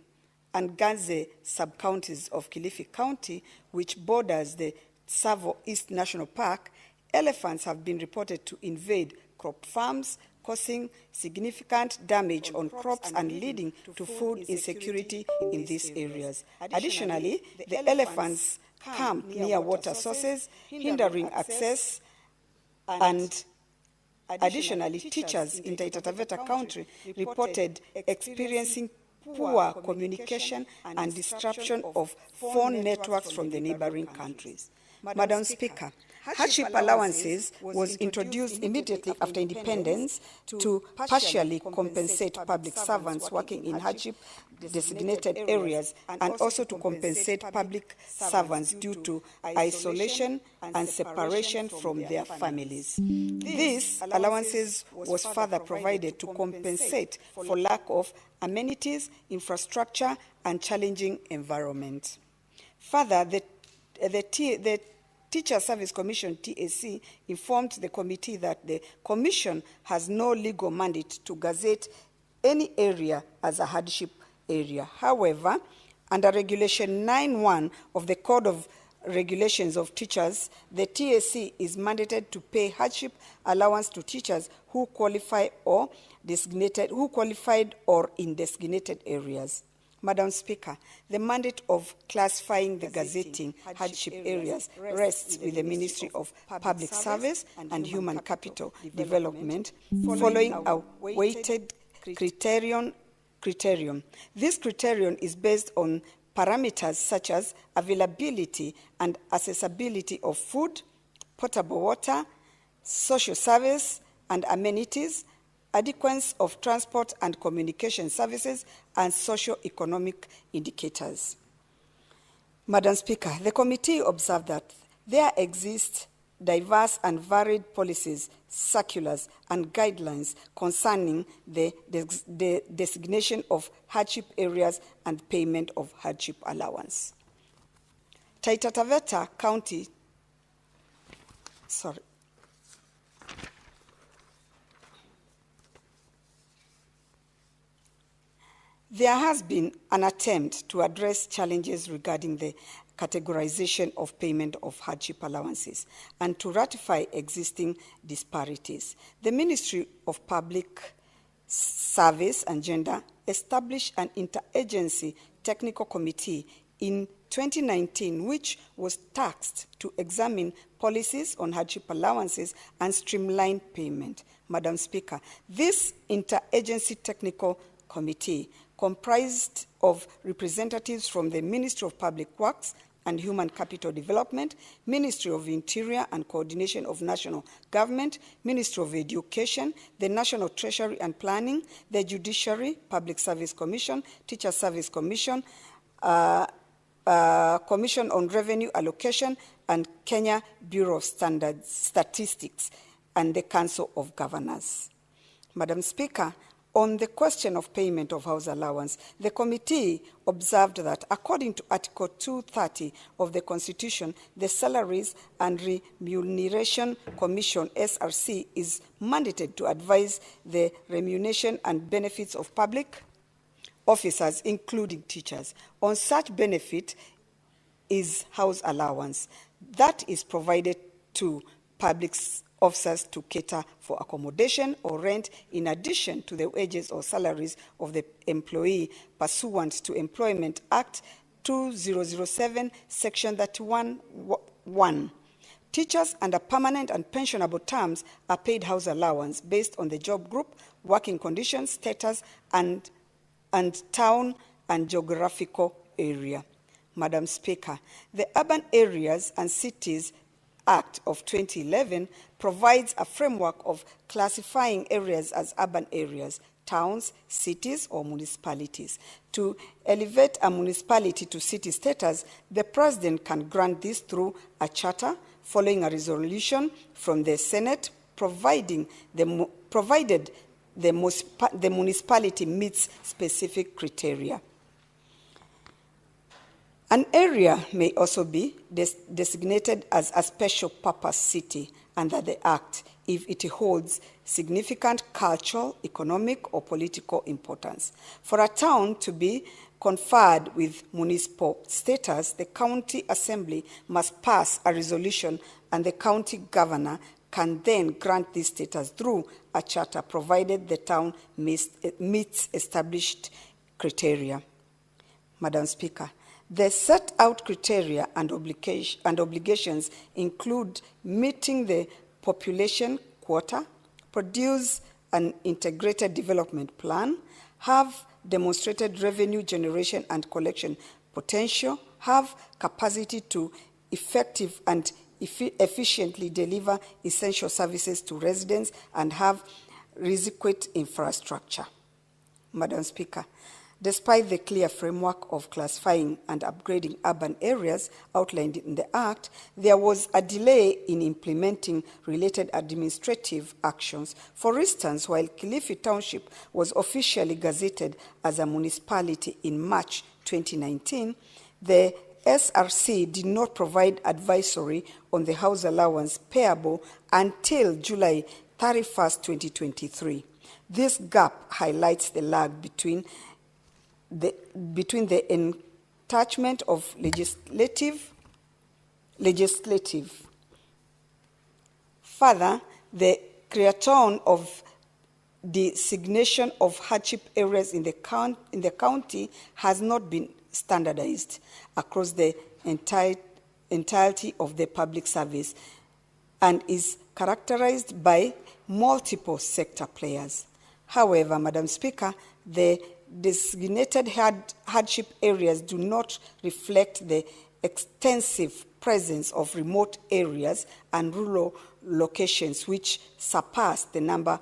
and Ganze sub-counties of Kilifi County, which borders the Tsavo East National Park, elephants have been reported to invade crop farms, causing significant damage on crops and leading to food insecurity in these areas. Additionally, the elephants camp near water sources, hindering access, and additionally, teachers in Taita Taveta County reported experiencing poor communication and disruption of phone networks from the neighboring countries. Madam Speaker, hardship allowances was introduced immediately after independence to partially compensate public servants working in hardship-designated areas and also to compensate public servants due to isolation and separation from their families. These allowances was further provided to compensate for lack of amenities, infrastructure, and challenging environment. Further, the Teacher Service Commission, TSC, informed the committee that the Commission has no legal mandate to gazette any area as a hardship area. However, under Regulation 9.1 of the Code of Regulations of Teachers, the TSC is mandated to pay hardship allowance to teachers who qualify or qualified or in designated areas. Madam Speaker, the mandate of classifying the gazetting hardship areas rests with the Ministry of Public Service and Human Capital Development, following a weighted criterion. This criterion is based on parameters such as availability and accessibility of food, potable water, social service and amenities, adequacy of transport and communication services, and socio-economic indicators. Madam Speaker, the committee observed that there exist diverse and varied policies, circulars, and guidelines concerning the designation of hardship areas and payment of hardship allowance. Taita Taveta County, There has been an attempt to address challenges regarding the categorization of payment of hardship allowances and to ratify existing disparities. The Ministry of Public Service and Gender established an interagency technical committee in 2019, which was tasked to examine policies on hardship allowances and streamline payment. Madam Speaker, this interagency technical committee comprised of representatives from the Ministry of Public Works and Human Capital Development, Ministry of Interior and Coordination of National Government, Ministry of Education, the National Treasury and Planning, the Judiciary, Public Service Commission, Teacher Service Commission, Commission on Revenue Allocation, and Kenya Bureau of Statistics, and the Council of Governors. Madam Speaker, on the question of payment of house allowance, the committee observed that according to Article 230 of the Constitution, the Salaries and Remuneration Commission, SRC, is mandated to advise the remuneration and benefits of public officers, including teachers. On such benefit is house allowance that is provided to public officers to cater for accommodation or rent in addition to the wages or salaries of the employee pursuant to Employment Act 2007, Section 31(1). Teachers under permanent and pensionable terms are paid house allowance based on the job group, working conditions, status, and town and geographical area. Madam Speaker, the Urban Areas and Cities Act of 2011 provides a framework of classifying areas as urban areas, towns, cities, or municipalities. To elevate a municipality to city status, the President can grant this through a charter following a resolution from the Senate, provided the municipality meets specific criteria. An area may also be designated as a special purpose city under the Act if it holds significant cultural, economic, or political importance. For a town to be conferred with municipal status, the County Assembly must pass a resolution, and the County Governor can then grant this status through a charter, provided the town meets established criteria. Madam Speaker, the set out criteria and obligations include meeting the population quota, produce an integrated development plan, have demonstrated revenue generation and collection potential, have capacity to effective and efficiently deliver essential services to residents, and have requisite infrastructure. Madam Speaker, despite the clear framework of classifying and upgrading urban areas outlined in the Act, there was a delay in implementing related administrative actions. For instance, while Kilifi Township was officially gazetted as a municipality in March 2019, the SRC did not provide advisory on the house allowance payable until July 31st, 2023. This gap highlights the lag between the attachment of legislative. Further, the creation of designation of hardship areas in the county has not been standardized across the entirety of the public service and is characterized by multiple sector players. However, Madam Speaker, the designated hardship areas do not reflect the extensive presence of remote areas and rural locations which surpass the number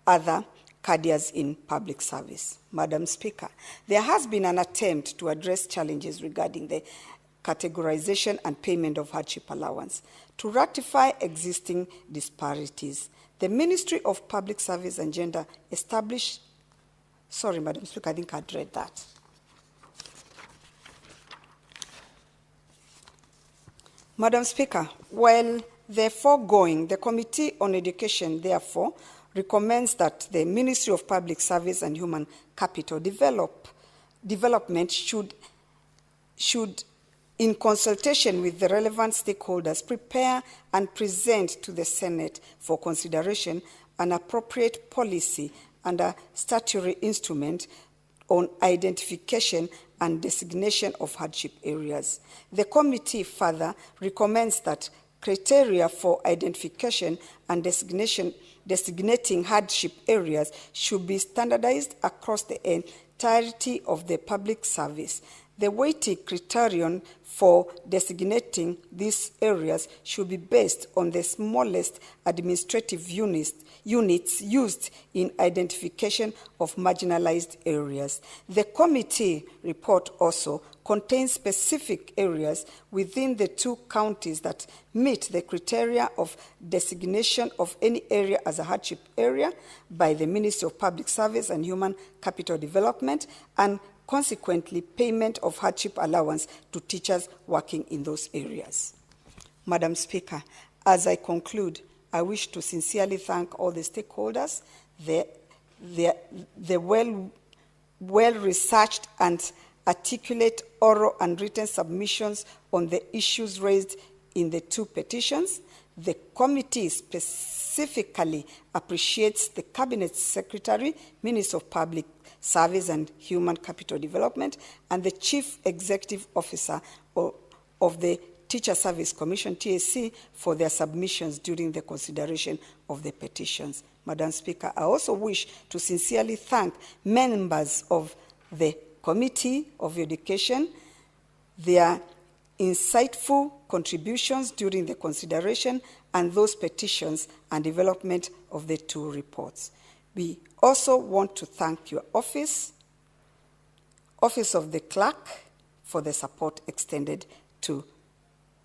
other cadres in public service. Madam Speaker, there has been an attempt to address challenges regarding the categorization and payment of hardship allowance to rectify existing disparities. The Ministry of Public Service and Gender established. Sorry, Madam Speaker, I think I'd read that. Madam Speaker, while the foregoing, the Committee on Education, therefore, recommends that the Ministry of Public Service and Human Capital Development should, in consultation with the relevant stakeholders, prepare and present to the Senate for consideration an appropriate policy and a statutory instrument on identification and designation of hardship areas. The committee further recommends that criteria for identification and designating hardship areas should be standardized across the entirety of the public service. The weighting criterion for designating these areas should be based on the smallest administrative units used in identification of marginalized areas. The committee report also contains specific areas within the 2 counties that meet the criteria of designation of any area as a hardship area by the Ministry of Public Service and Human Capital Development, and consequently payment of hardship allowance to teachers working in those areas. Madam Speaker, as I conclude, I wish to sincerely thank all the stakeholders, the well-researched and articulate oral and written submissions on the issues raised in the 2 petitions. The committee specifically appreciates the Cabinet Secretary, Minister of Public Service and Human Capital Development, and the Chief Executive Officer of the Teacher Service Commission, TSC, for their submissions during the consideration of the petitions. Madam Speaker, I also wish to sincerely thank members of the Committee of Education, their insightful contributions during the consideration and those petitions and development of the 2 reports. We also want to thank your Office of the Clerk, for the support extended to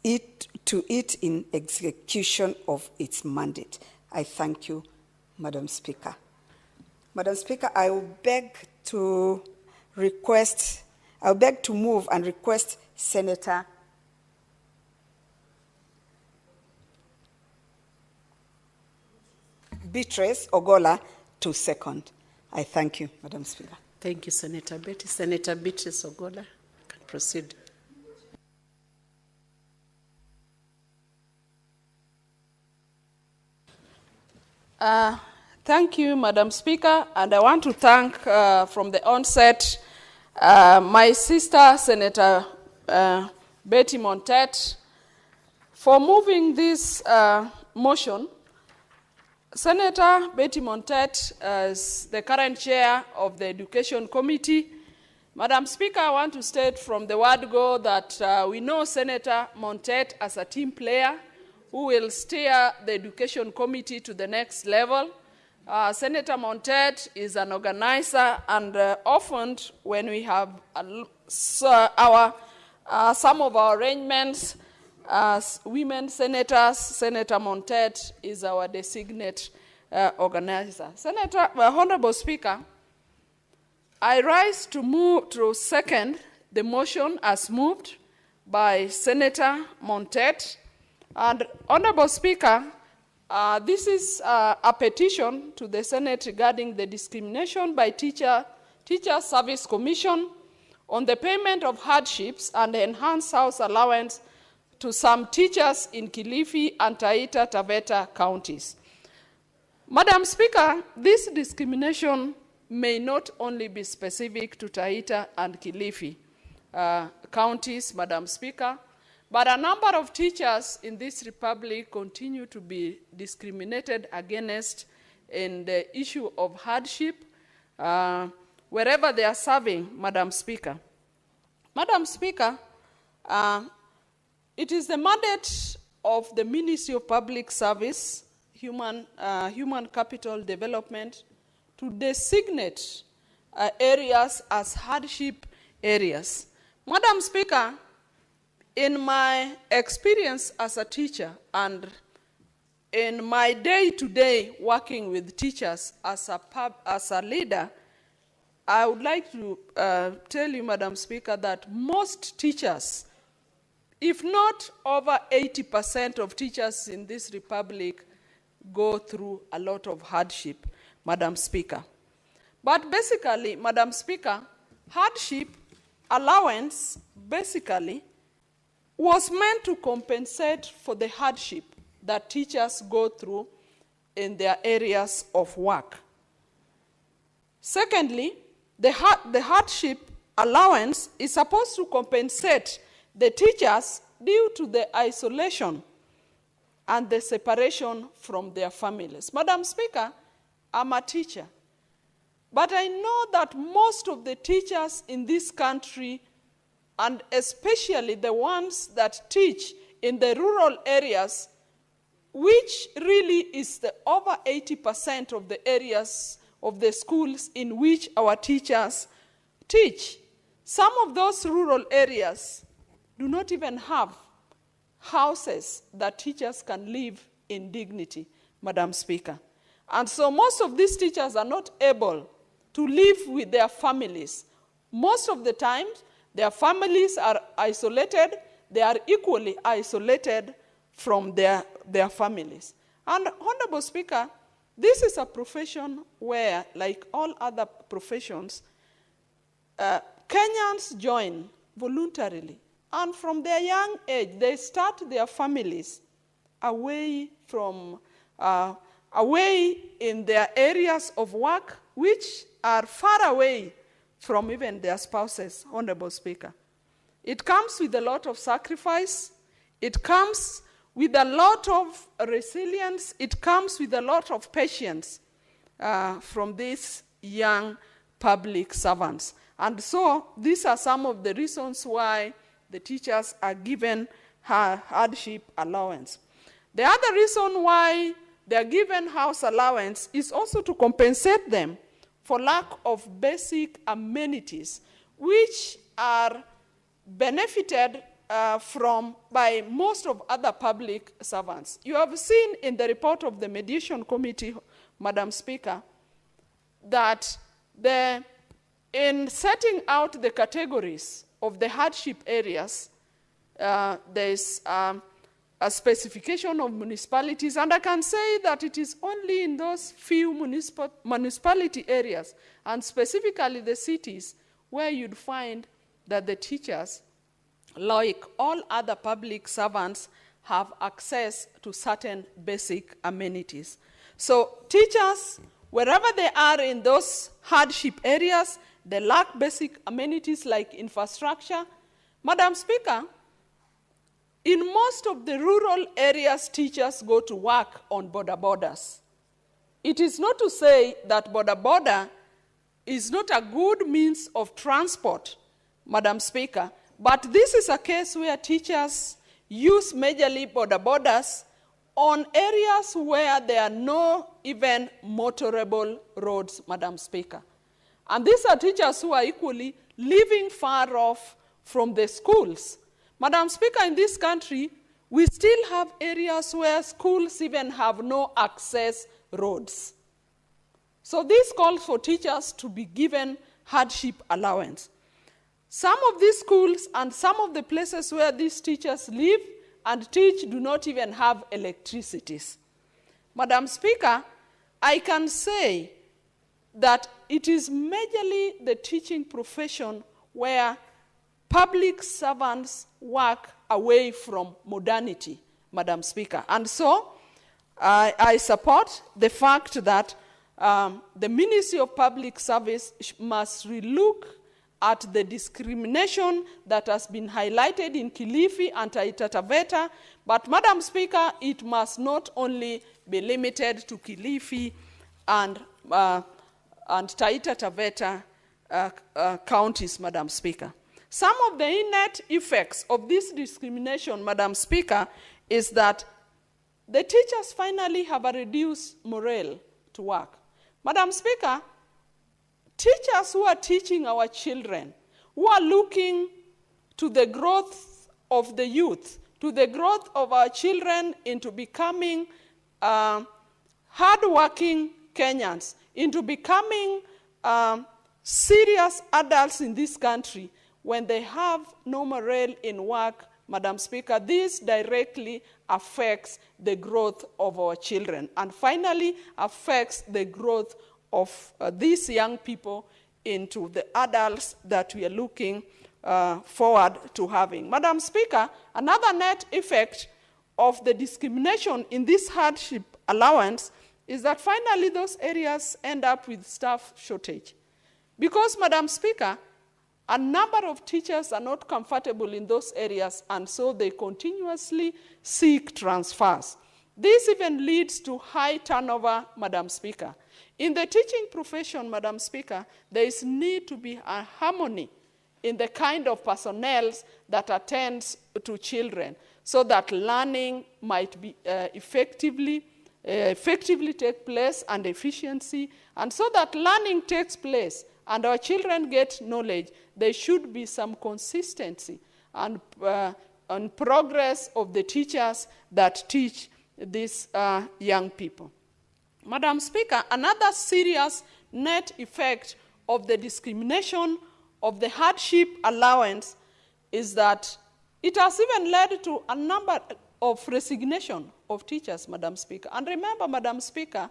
it in execution of its mandate. I thank you, Madam Speaker. Madam Speaker, I will beg to move and request Senator Beatrice Ogola to second. I thank you, Madam Speaker. Thank you, Senator Betty. Senator Beatrice Ogola can proceed. Thank you, Madam Speaker, and I want to thank from the onset my sister, Senator Betty Montet, for moving this motion. Senator Betty Montet is the current chair of the Education Committee. Madam Speaker, I want to state from the word go that we know Senator Montet as a team player who will steer the Education Committee to the next level. Senator Montet is an organizer, and often when we have some of our arrangements as women senators, Senator Montet is our designate organizer. Honorable Speaker, I rise to second the motion as moved by Senator Montet. And Honorable Speaker, this is a petition to the Senate regarding the discrimination by Teacher Service Commission on the payment of hardships and enhanced house allowance to some teachers in Kilifi and Taita Taveta counties. Madam Speaker, this discrimination may not only be specific to Taita and Kilifi counties, Madam Speaker, but a number of teachers in this republic continue to be discriminated against in the issue of hardship wherever they are serving, Madam Speaker. Madam Speaker, it is the mandate of the Ministry of Public Service, Human Capital Development, to designate areas as hardship areas. Madam Speaker, in my experience as a teacher and in my day-to-day working with teachers as a leader, I would like to tell you, Madam Speaker, that most teachers, if not over 80% of teachers in this republic, go through a lot of hardship, Madam Speaker. But basically, Madam Speaker, hardship allowance basically was meant to compensate for the hardship that teachers go through in their areas of work. Secondly, the hardship allowance is supposed to compensate the teachers due to the isolation and the separation from their families. Madam Speaker, I'm a teacher, but I know that most of the teachers in this country and especially the ones that teach in the rural areas, which really is the over 80% of the areas of the schools in which our teachers teach. Some of those rural areas do not even have houses that teachers can live in dignity, Madam Speaker. And so most of these teachers are not able to live with their families. Most of the time, their families are isolated. They are equally isolated from their families. And Honorable Speaker, this is a profession where, like all other professions, Kenyans join voluntarily. And from their young age, they start their families away in their areas of work, which are far away from even their spouses, Honorable Speaker. It comes with a lot of sacrifice. It comes with a lot of resilience. It comes with a lot of patience from these young public servants. And so these are some of the reasons why the teachers are given hardship allowance. The other reason why they are given house allowance is also to compensate them for lack of basic amenities, which are benefited from by most of other public servants. You have seen in the report of the Mediation Committee, Madam Speaker, that in setting out the categories of the hardship areas, there is a specification of municipalities, and I can say that it is only in those few municipality areas, and specifically the cities, where you'd find that the teachers, like all other public servants, have access to certain basic amenities. So teachers, wherever they are in those hardship areas, they lack basic amenities like infrastructure. Madam Speaker, in most of the rural areas, teachers go to work on border borders. It is not to say that border is not a good means of transport, Madam Speaker, but this is a case where teachers use majorly border borders on areas where there are no even motorable roads, Madam Speaker. And these are teachers who are equally living far off from the schools. Madam Speaker, in this country, we still have areas where schools even have no access roads. So this calls for teachers to be given hardship allowance. Some of these schools and some of the places where these teachers live and teach do not even have electricities. Madam Speaker, I can say that it is majorly the teaching profession where public servants work away from modernity, Madam Speaker. And so I support the fact that the Ministry of Public Service must relook at the discrimination that has been highlighted in Kilifi and Taita Taveta. But, Madam Speaker, it must not only be limited to Kilifi and Taita Taveta counties, Madam Speaker. Some of the innate effects of this discrimination, Madam Speaker, is that the teachers finally have a reduced morale to work. Madam Speaker, teachers who are teaching our children, who are looking to the growth of the youth, to the growth of our children into becoming hardworking Kenyans, into becoming serious adults in this country, when they have no morale in work, Madam Speaker, this directly affects the growth of our children and finally affects the growth of these young people into the adults that we are looking forward to having. Madam Speaker, another net effect of the discrimination in this hardship allowance is that finally those areas end up with staff shortage. Because, Madam Speaker, a number of teachers are not comfortable in those areas, and so they continuously seek transfers. This even leads to high turnover, Madam Speaker. In the teaching profession, Madam Speaker, there is need to be a harmony in the kind of personnel that attends to children, so that learning might be effectively take place and efficiency, and so that learning takes place and our children get knowledge, there should be some consistency and progress of the teachers that teach these young people. Madam Speaker, another serious net effect of the discrimination of the hardship allowance is that it has even led to a number of resignation of teachers, Madam Speaker. And remember, Madam Speaker,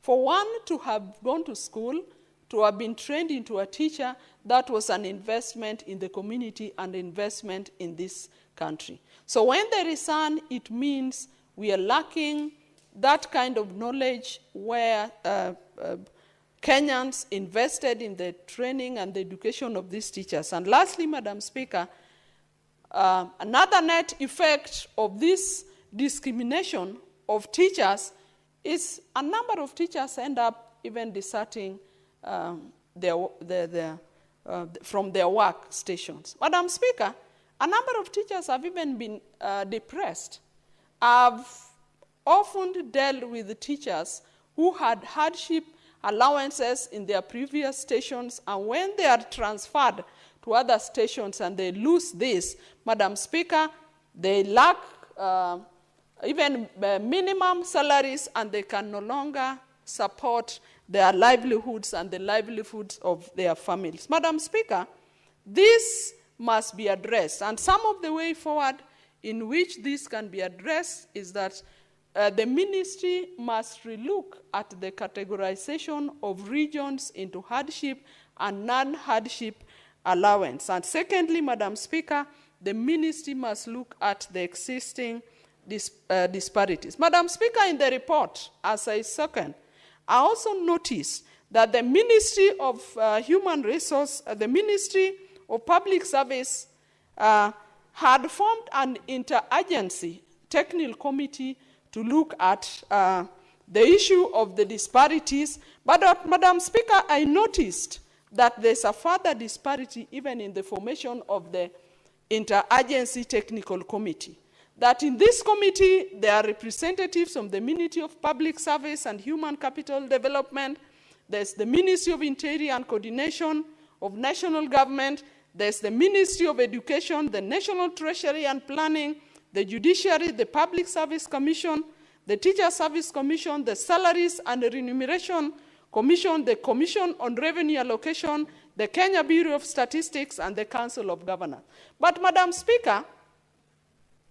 for one to have gone to school, to have been trained into a teacher, that was an investment in the community and investment in this country. So when they resign, it means we are lacking that kind of knowledge where Kenyans invested in the training and the education of these teachers. And lastly, Madam Speaker, another net effect of this discrimination of teachers is a number of teachers end up even deserting from their work stations. Madam Speaker, a number of teachers have even been depressed. I've often dealt with the teachers who had hardship allowances in their previous stations, and when they are transferred to other stations and they lose this, Madam Speaker, they lack even minimum salaries, and they can no longer support their livelihoods and the livelihoods of their families. Madam Speaker, this must be addressed, and some of the way forward in which this can be addressed is that the ministry must relook at the categorization of regions into hardship and non-hardship allowance. And secondly, Madam Speaker, the ministry must look at the existing disparities. Madam Speaker, in the report, as I second, I also noticed that the Ministry of Human Resource, the Ministry of Public Service had formed an interagency technical committee to look at the issue of the disparities. But Madam Speaker, I noticed that there's a further disparity even in the formation of the interagency technical committee. That in this committee, there are representatives from the Ministry of Public Service and Human Capital Development, there's the Ministry of Interior and Coordination of National Government, there's the Ministry of Education, the National Treasury and Planning, the Judiciary, the Public Service Commission, the Teacher Service Commission, the Salaries and Remuneration Commission, the Commission on Revenue Allocation, the Kenya Bureau of Statistics, and the Council of Governors. But, Madam Speaker,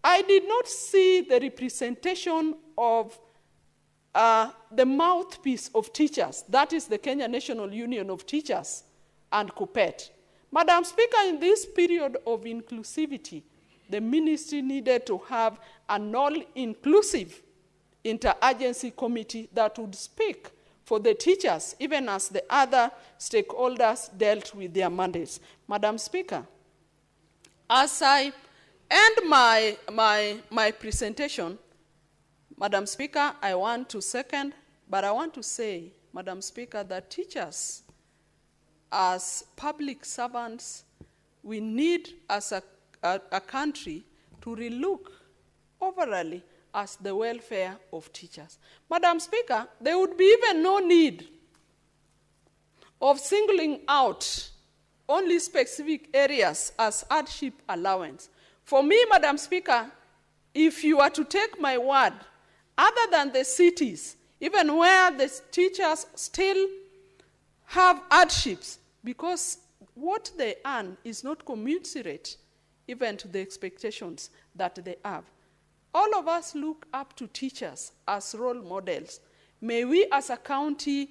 I did not see the representation of the mouthpiece of teachers, that is the Kenya National Union of Teachers and KUPPET. Madam Speaker, in this period of inclusivity, the ministry needed to have an all-inclusive interagency committee that would speak for the teachers, even as the other stakeholders dealt with their mandates. Madam Speaker, as I end my presentation, Madam Speaker, I want to second, but I want to say, Madam Speaker, that teachers, as public servants, we need as a country to relook overally as the welfare of teachers. Madam Speaker, there would be even no need of singling out only specific areas as hardship allowance. For me, Madam Speaker, if you are to take my word, other than the cities, even where the teachers still have hardships, because what they earn is not commensurate even to the expectations that they have. All of us look up to teachers as role models. May we as a country,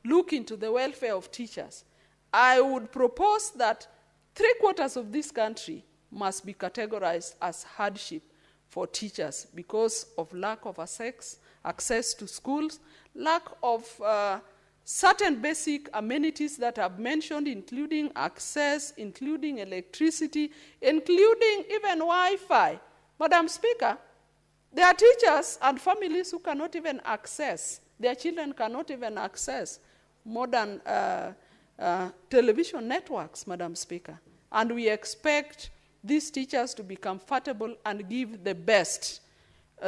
look into the welfare of teachers. I would propose that 3/4 of this country must be categorized as hardship for teachers because of lack of access to schools, lack of certain basic amenities that I've mentioned, including access, including electricity, including even Wi-Fi. Madam Speaker, there are teachers and families who cannot even access, their children cannot even access modern television networks, Madam Speaker. And we expect these teachers to be comfortable and give the best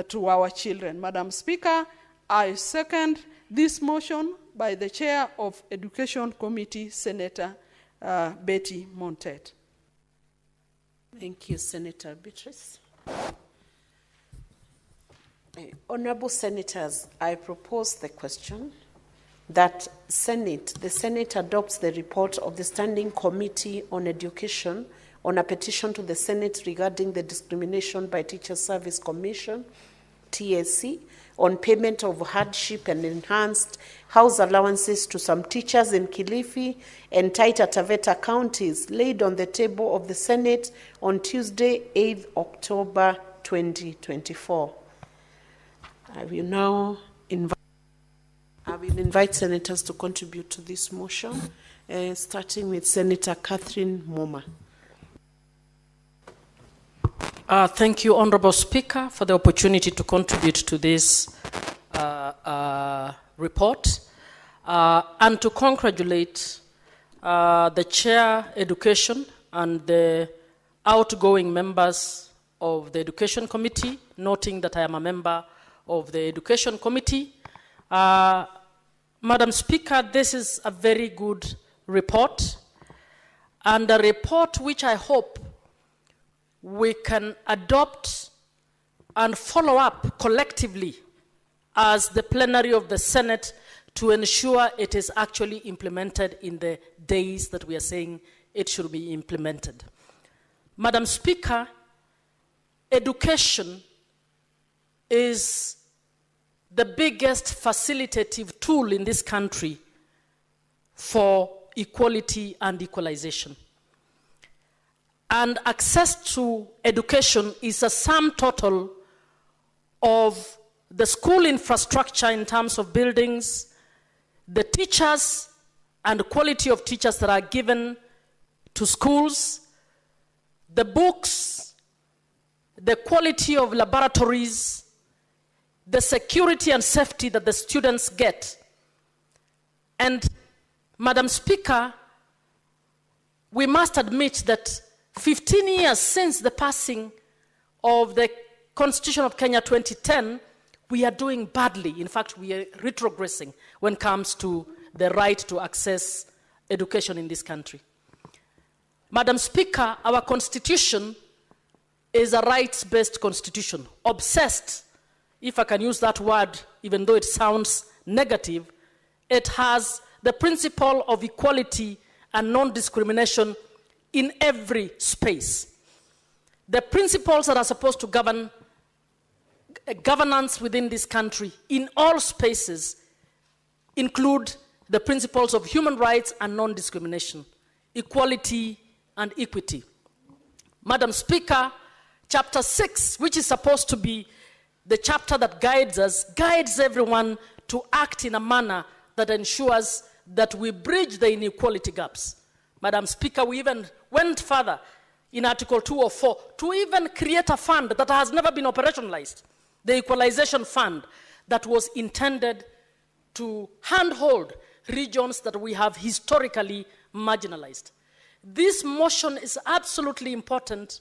to our children. Madam Speaker, I second this motion by the Chair of Education Committee, Senator Betty Montet. Thank you, Senator Beatrice. Honorable Senators, I propose the question that the Senate adopts the report of the Standing Committee on Education on a petition to the Senate regarding the Discrimination by Teacher Service Commission, TSC, on payment of hardship and enhanced house allowances to some teachers in Kilifi and Taita Taveta counties, laid on the table of the Senate on Tuesday, 8th October 2024. I will now invite senators to contribute to this motion, starting with Senator Catherine Moma. Thank you, Honorable Speaker, for the opportunity to contribute to this report and to congratulate the Chair Education and the outgoing members of the Education Committee, noting that I am a member of the Education Committee. Madam Speaker, this is a very good report, and a report which I hope we can adopt and follow up collectively as the plenary of the Senate to ensure it is actually implemented in the days that we are saying it should be implemented. Madam Speaker, education is the biggest facilitative tool in this country for equality and equalization. And access to education is a sum total of the school infrastructure in terms of buildings, the teachers and the quality of teachers that are given to schools, the books, the quality of laboratories, the security and safety that the students get. And, Madam Speaker, we must admit that 15 years since the passing of the Constitution of Kenya 2010, we are doing badly. In fact, we are retrogressing when it comes to the right to access education in this country. Madam Speaker, our Constitution is a rights-based constitution, obsessed, if I can use that word, even though it sounds negative. It has the principle of equality and non-discrimination in every space. The principles that are supposed to govern governance within this country in all spaces include the principles of human rights and non-discrimination, equality and equity. Madam Speaker, Chapter 6, which is supposed to be the chapter that guides us, guides everyone to act in a manner that ensures that we bridge the inequality gaps. Madam Speaker, we even went further in Article 204 to even create a fund that has never been operationalized, the Equalization Fund, that was intended to handhold regions that we have historically marginalized. This motion is absolutely important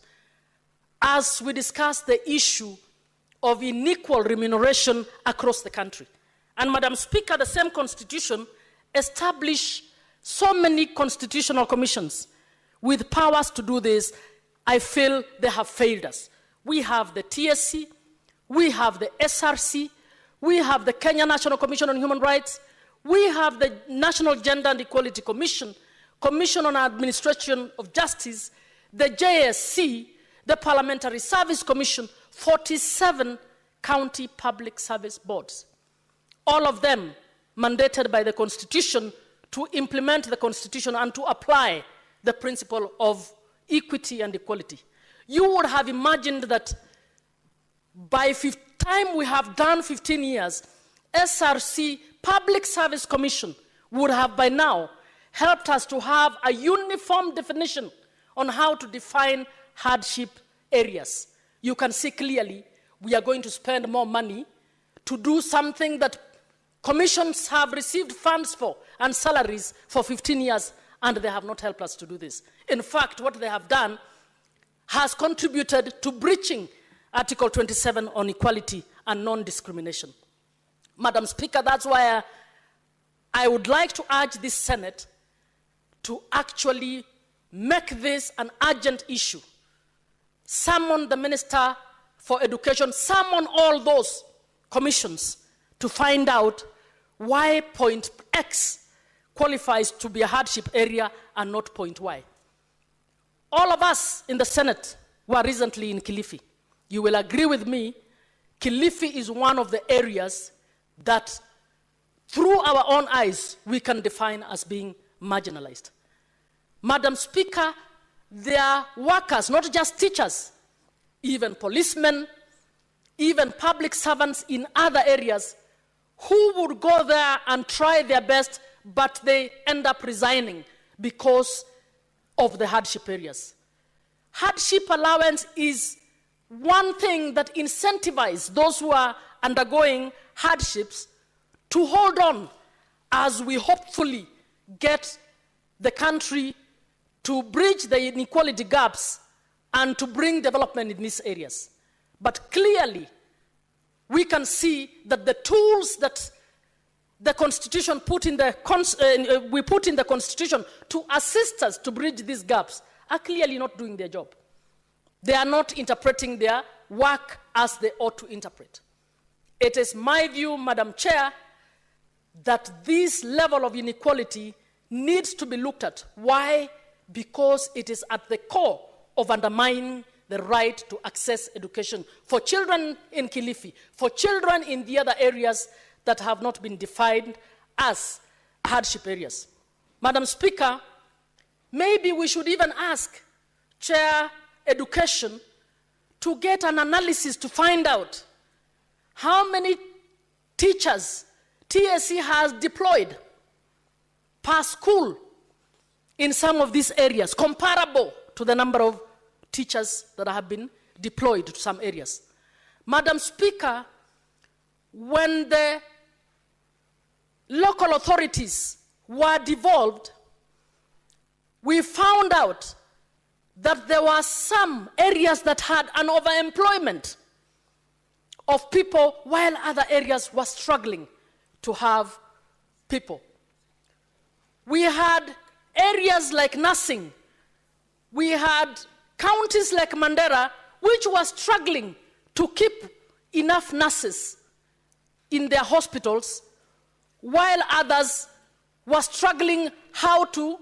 as we discuss the issue of unequal remuneration across the country. And Madam Speaker, the same Constitution established so many constitutional commissions with powers to do this. I feel they have failed us. We have the TSC, we have the SRC, we have the Kenya National Commission on Human Rights, we have the National Gender and Equality Commission, Commission on Administration of Justice, the JSC, the Parliamentary Service Commission, 47 county public service boards. All of them mandated by the Constitution to implement the Constitution and to apply the principle of equity and equality. You would have imagined that by the time we have done 15 years, SRC, Public Service Commission, would have by now helped us to have a uniform definition on how to define hardship areas. You can see clearly we are going to spend more money to do something that commissions have received funds for and salaries for 15 years, and they have not helped us to do this. In fact, what they have done has contributed to breaching Article 27 on equality and non-discrimination. Madam Speaker, that's why I would like to urge this Senate to actually make this an urgent issue. Summon the Minister for Education, summon all those commissions to find out why point X qualifies to be a hardship area and not point Y. All of us in the Senate were recently in Kilifi. You will agree with me, Kilifi is one of the areas that through our own eyes we can define as being marginalized. Madam Speaker, there are workers, not just teachers, even policemen, even public servants in other areas who would go there and try their best, but they end up resigning because of the hardship areas. Hardship allowance is one thing that incentivizes those who are undergoing hardships to hold on as we hopefully get the country to bridge the inequality gaps and to bring development in these areas. But clearly, we can see that the tools that the Constitution we put in the Constitution to assist us to bridge these gaps are clearly not doing their job. They are not interpreting their work as they ought to interpret. It is my view, Madam Chair, that this level of inequality needs to be looked at. Why? Because it is at the core of undermining the right to access education for children in Kilifi, for children in the other areas that have not been defined as hardship areas. Madam Speaker, maybe we should even ask Chair Education to get an analysis to find out how many teachers TSC has deployed per school in some of these areas, comparable to the number of teachers that have been deployed to some areas. Madam Speaker, when the local authorities were devolved, we found out that there were some areas that had an overemployment of people while other areas were struggling to have people. We had areas like nursing. We had counties like Mandera which were struggling to keep enough nurses in their hospitals while others were struggling how to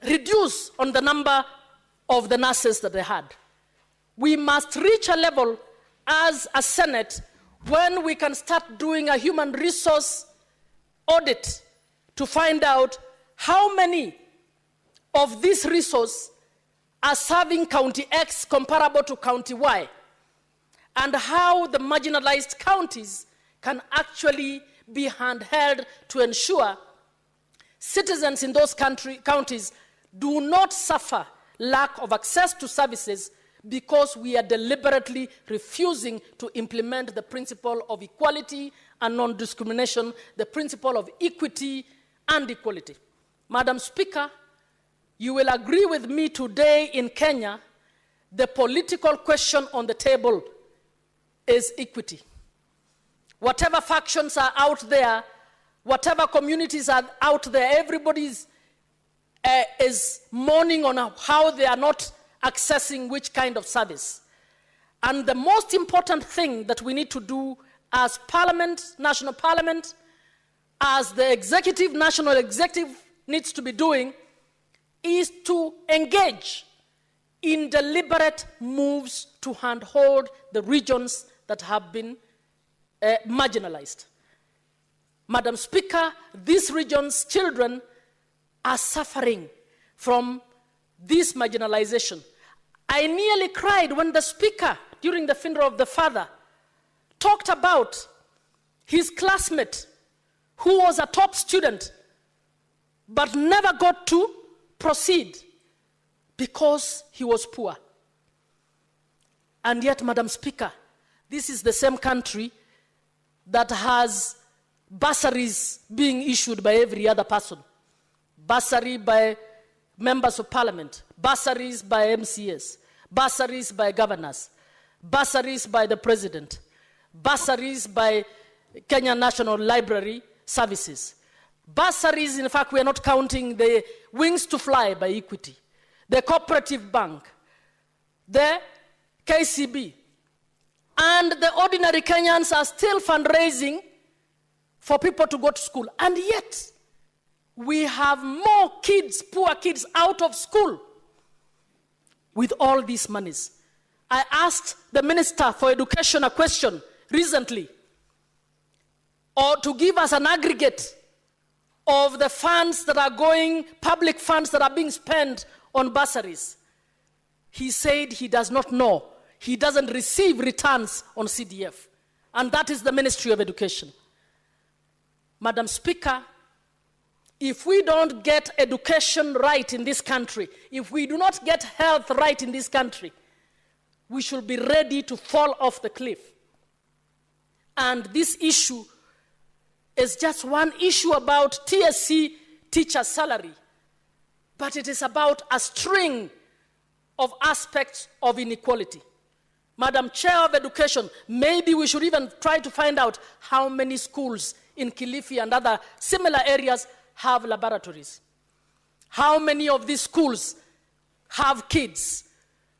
reduce on the number of the nurses that they had. We must reach a level as a Senate when we can start doing a human resource audit to find out how many of these resources are serving County X comparable to County Y, and how the marginalized counties can actually be handheld to ensure citizens in those counties do not suffer lack of access to services because we are deliberately refusing to implement the principle of equality and non-discrimination, the principle of equity and equality. Madam Speaker, you will agree with me today in Kenya, the political question on the table is equity. Whatever factions are out there, whatever communities are out there, everybody is mourning on how they are not accessing which kind of service. And the most important thing that we need to do as Parliament, National Parliament, as the executive, National Executive needs to be doing, is to engage in deliberate moves to handhold the regions that have been marginalized. Madam Speaker, these regions' children are suffering from this marginalization. I nearly cried when the Speaker, during the funeral of the father, talked about his classmate who was a top student but never got to proceed because he was poor. And yet, Madam Speaker, this is the same country that has bursaries being issued by every other person. Bursary by members of parliament, bursaries by MCAs, bursaries by governors, bursaries by the president, bursaries by Kenya National Library Services. Bursaries, in fact, we are not counting the Wings to Fly by Equity, the Cooperative Bank, the KCB, and the ordinary Kenyans are still fundraising for people to go to school. And yet, we have more kids, poor kids, out of school with all these monies. I asked the Minister for Education a question recently, or to give us an aggregate of the funds that are going, public funds that are being spent on bursaries. He said he does not know. He doesn't receive returns on CDF. And that is the Ministry of Education. Madam Speaker, if we don't get education right in this country, if we do not get health right in this country, we should be ready to fall off the cliff. And this issue is just one issue about TSC teacher salary, but it is about a string of aspects of inequality. Madam Chair of Education, maybe we should even try to find out how many schools in Kilifi and other similar areas have laboratories. How many of these schools have kids?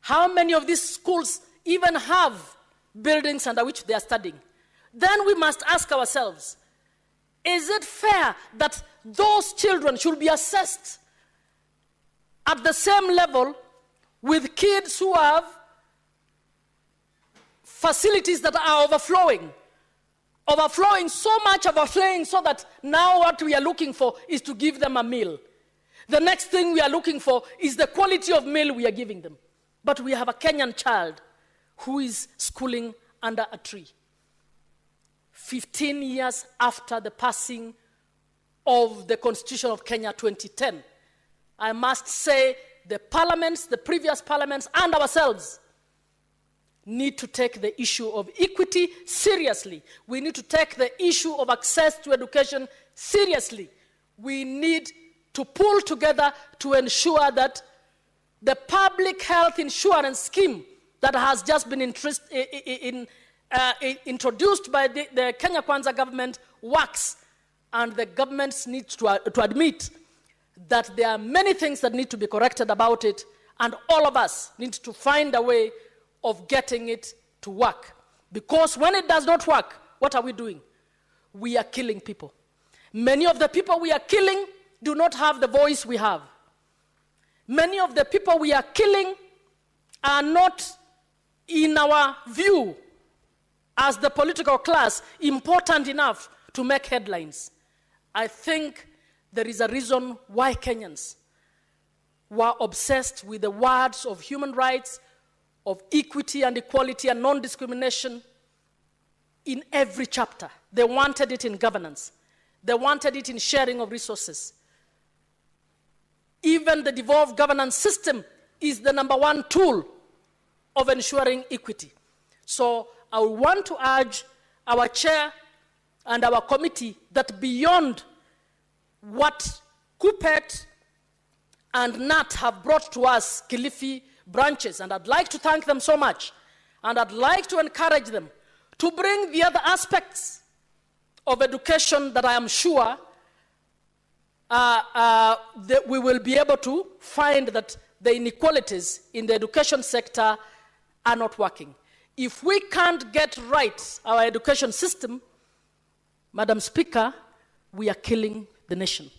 How many of these schools even have buildings under which they are studying? Then we must ask ourselves, is it fair that those children should be assessed at the same level with kids who have facilities that are overflowing? Overflowing, so much overflowing, so that now what we are looking for is to give them a meal. The next thing we are looking for is the quality of meal we are giving them. But we have a Kenyan child who is schooling under a tree. 15 years after the passing of the Constitution of Kenya 2010, I must say the parliaments, the previous parliaments, and ourselves need to take the issue of equity seriously. We need to take the issue of access to education seriously. We need to pull together to ensure that the public health insurance scheme that has just been introduced by the Kenya Kwanza government works, and the government needs to admit that there are many things that need to be corrected about it, and all of us need to find a way of getting it to work. Because when it does not work, what are we doing? We are killing people. Many of the people we are killing do not have the voice we have. Many of the people we are killing are not, in our view, as the political class, important enough to make headlines. I think there is a reason why Kenyans were obsessed with the words of human rights, of equity and equality and non-discrimination in every chapter. They wanted it in governance. They wanted it in sharing of resources. Even the devolved governance system is the #1 tool of ensuring equity. So I want to urge our chair and our committee that beyond what KUPPET and NAT have brought to us, Kilifi branches, and I'd like to thank them so much, and I'd like to encourage them to bring the other aspects of education that I am sure that we will be able to find that the inequalities in the education sector are not working. If we can't get right our education system, Madam Speaker, we are killing the nation.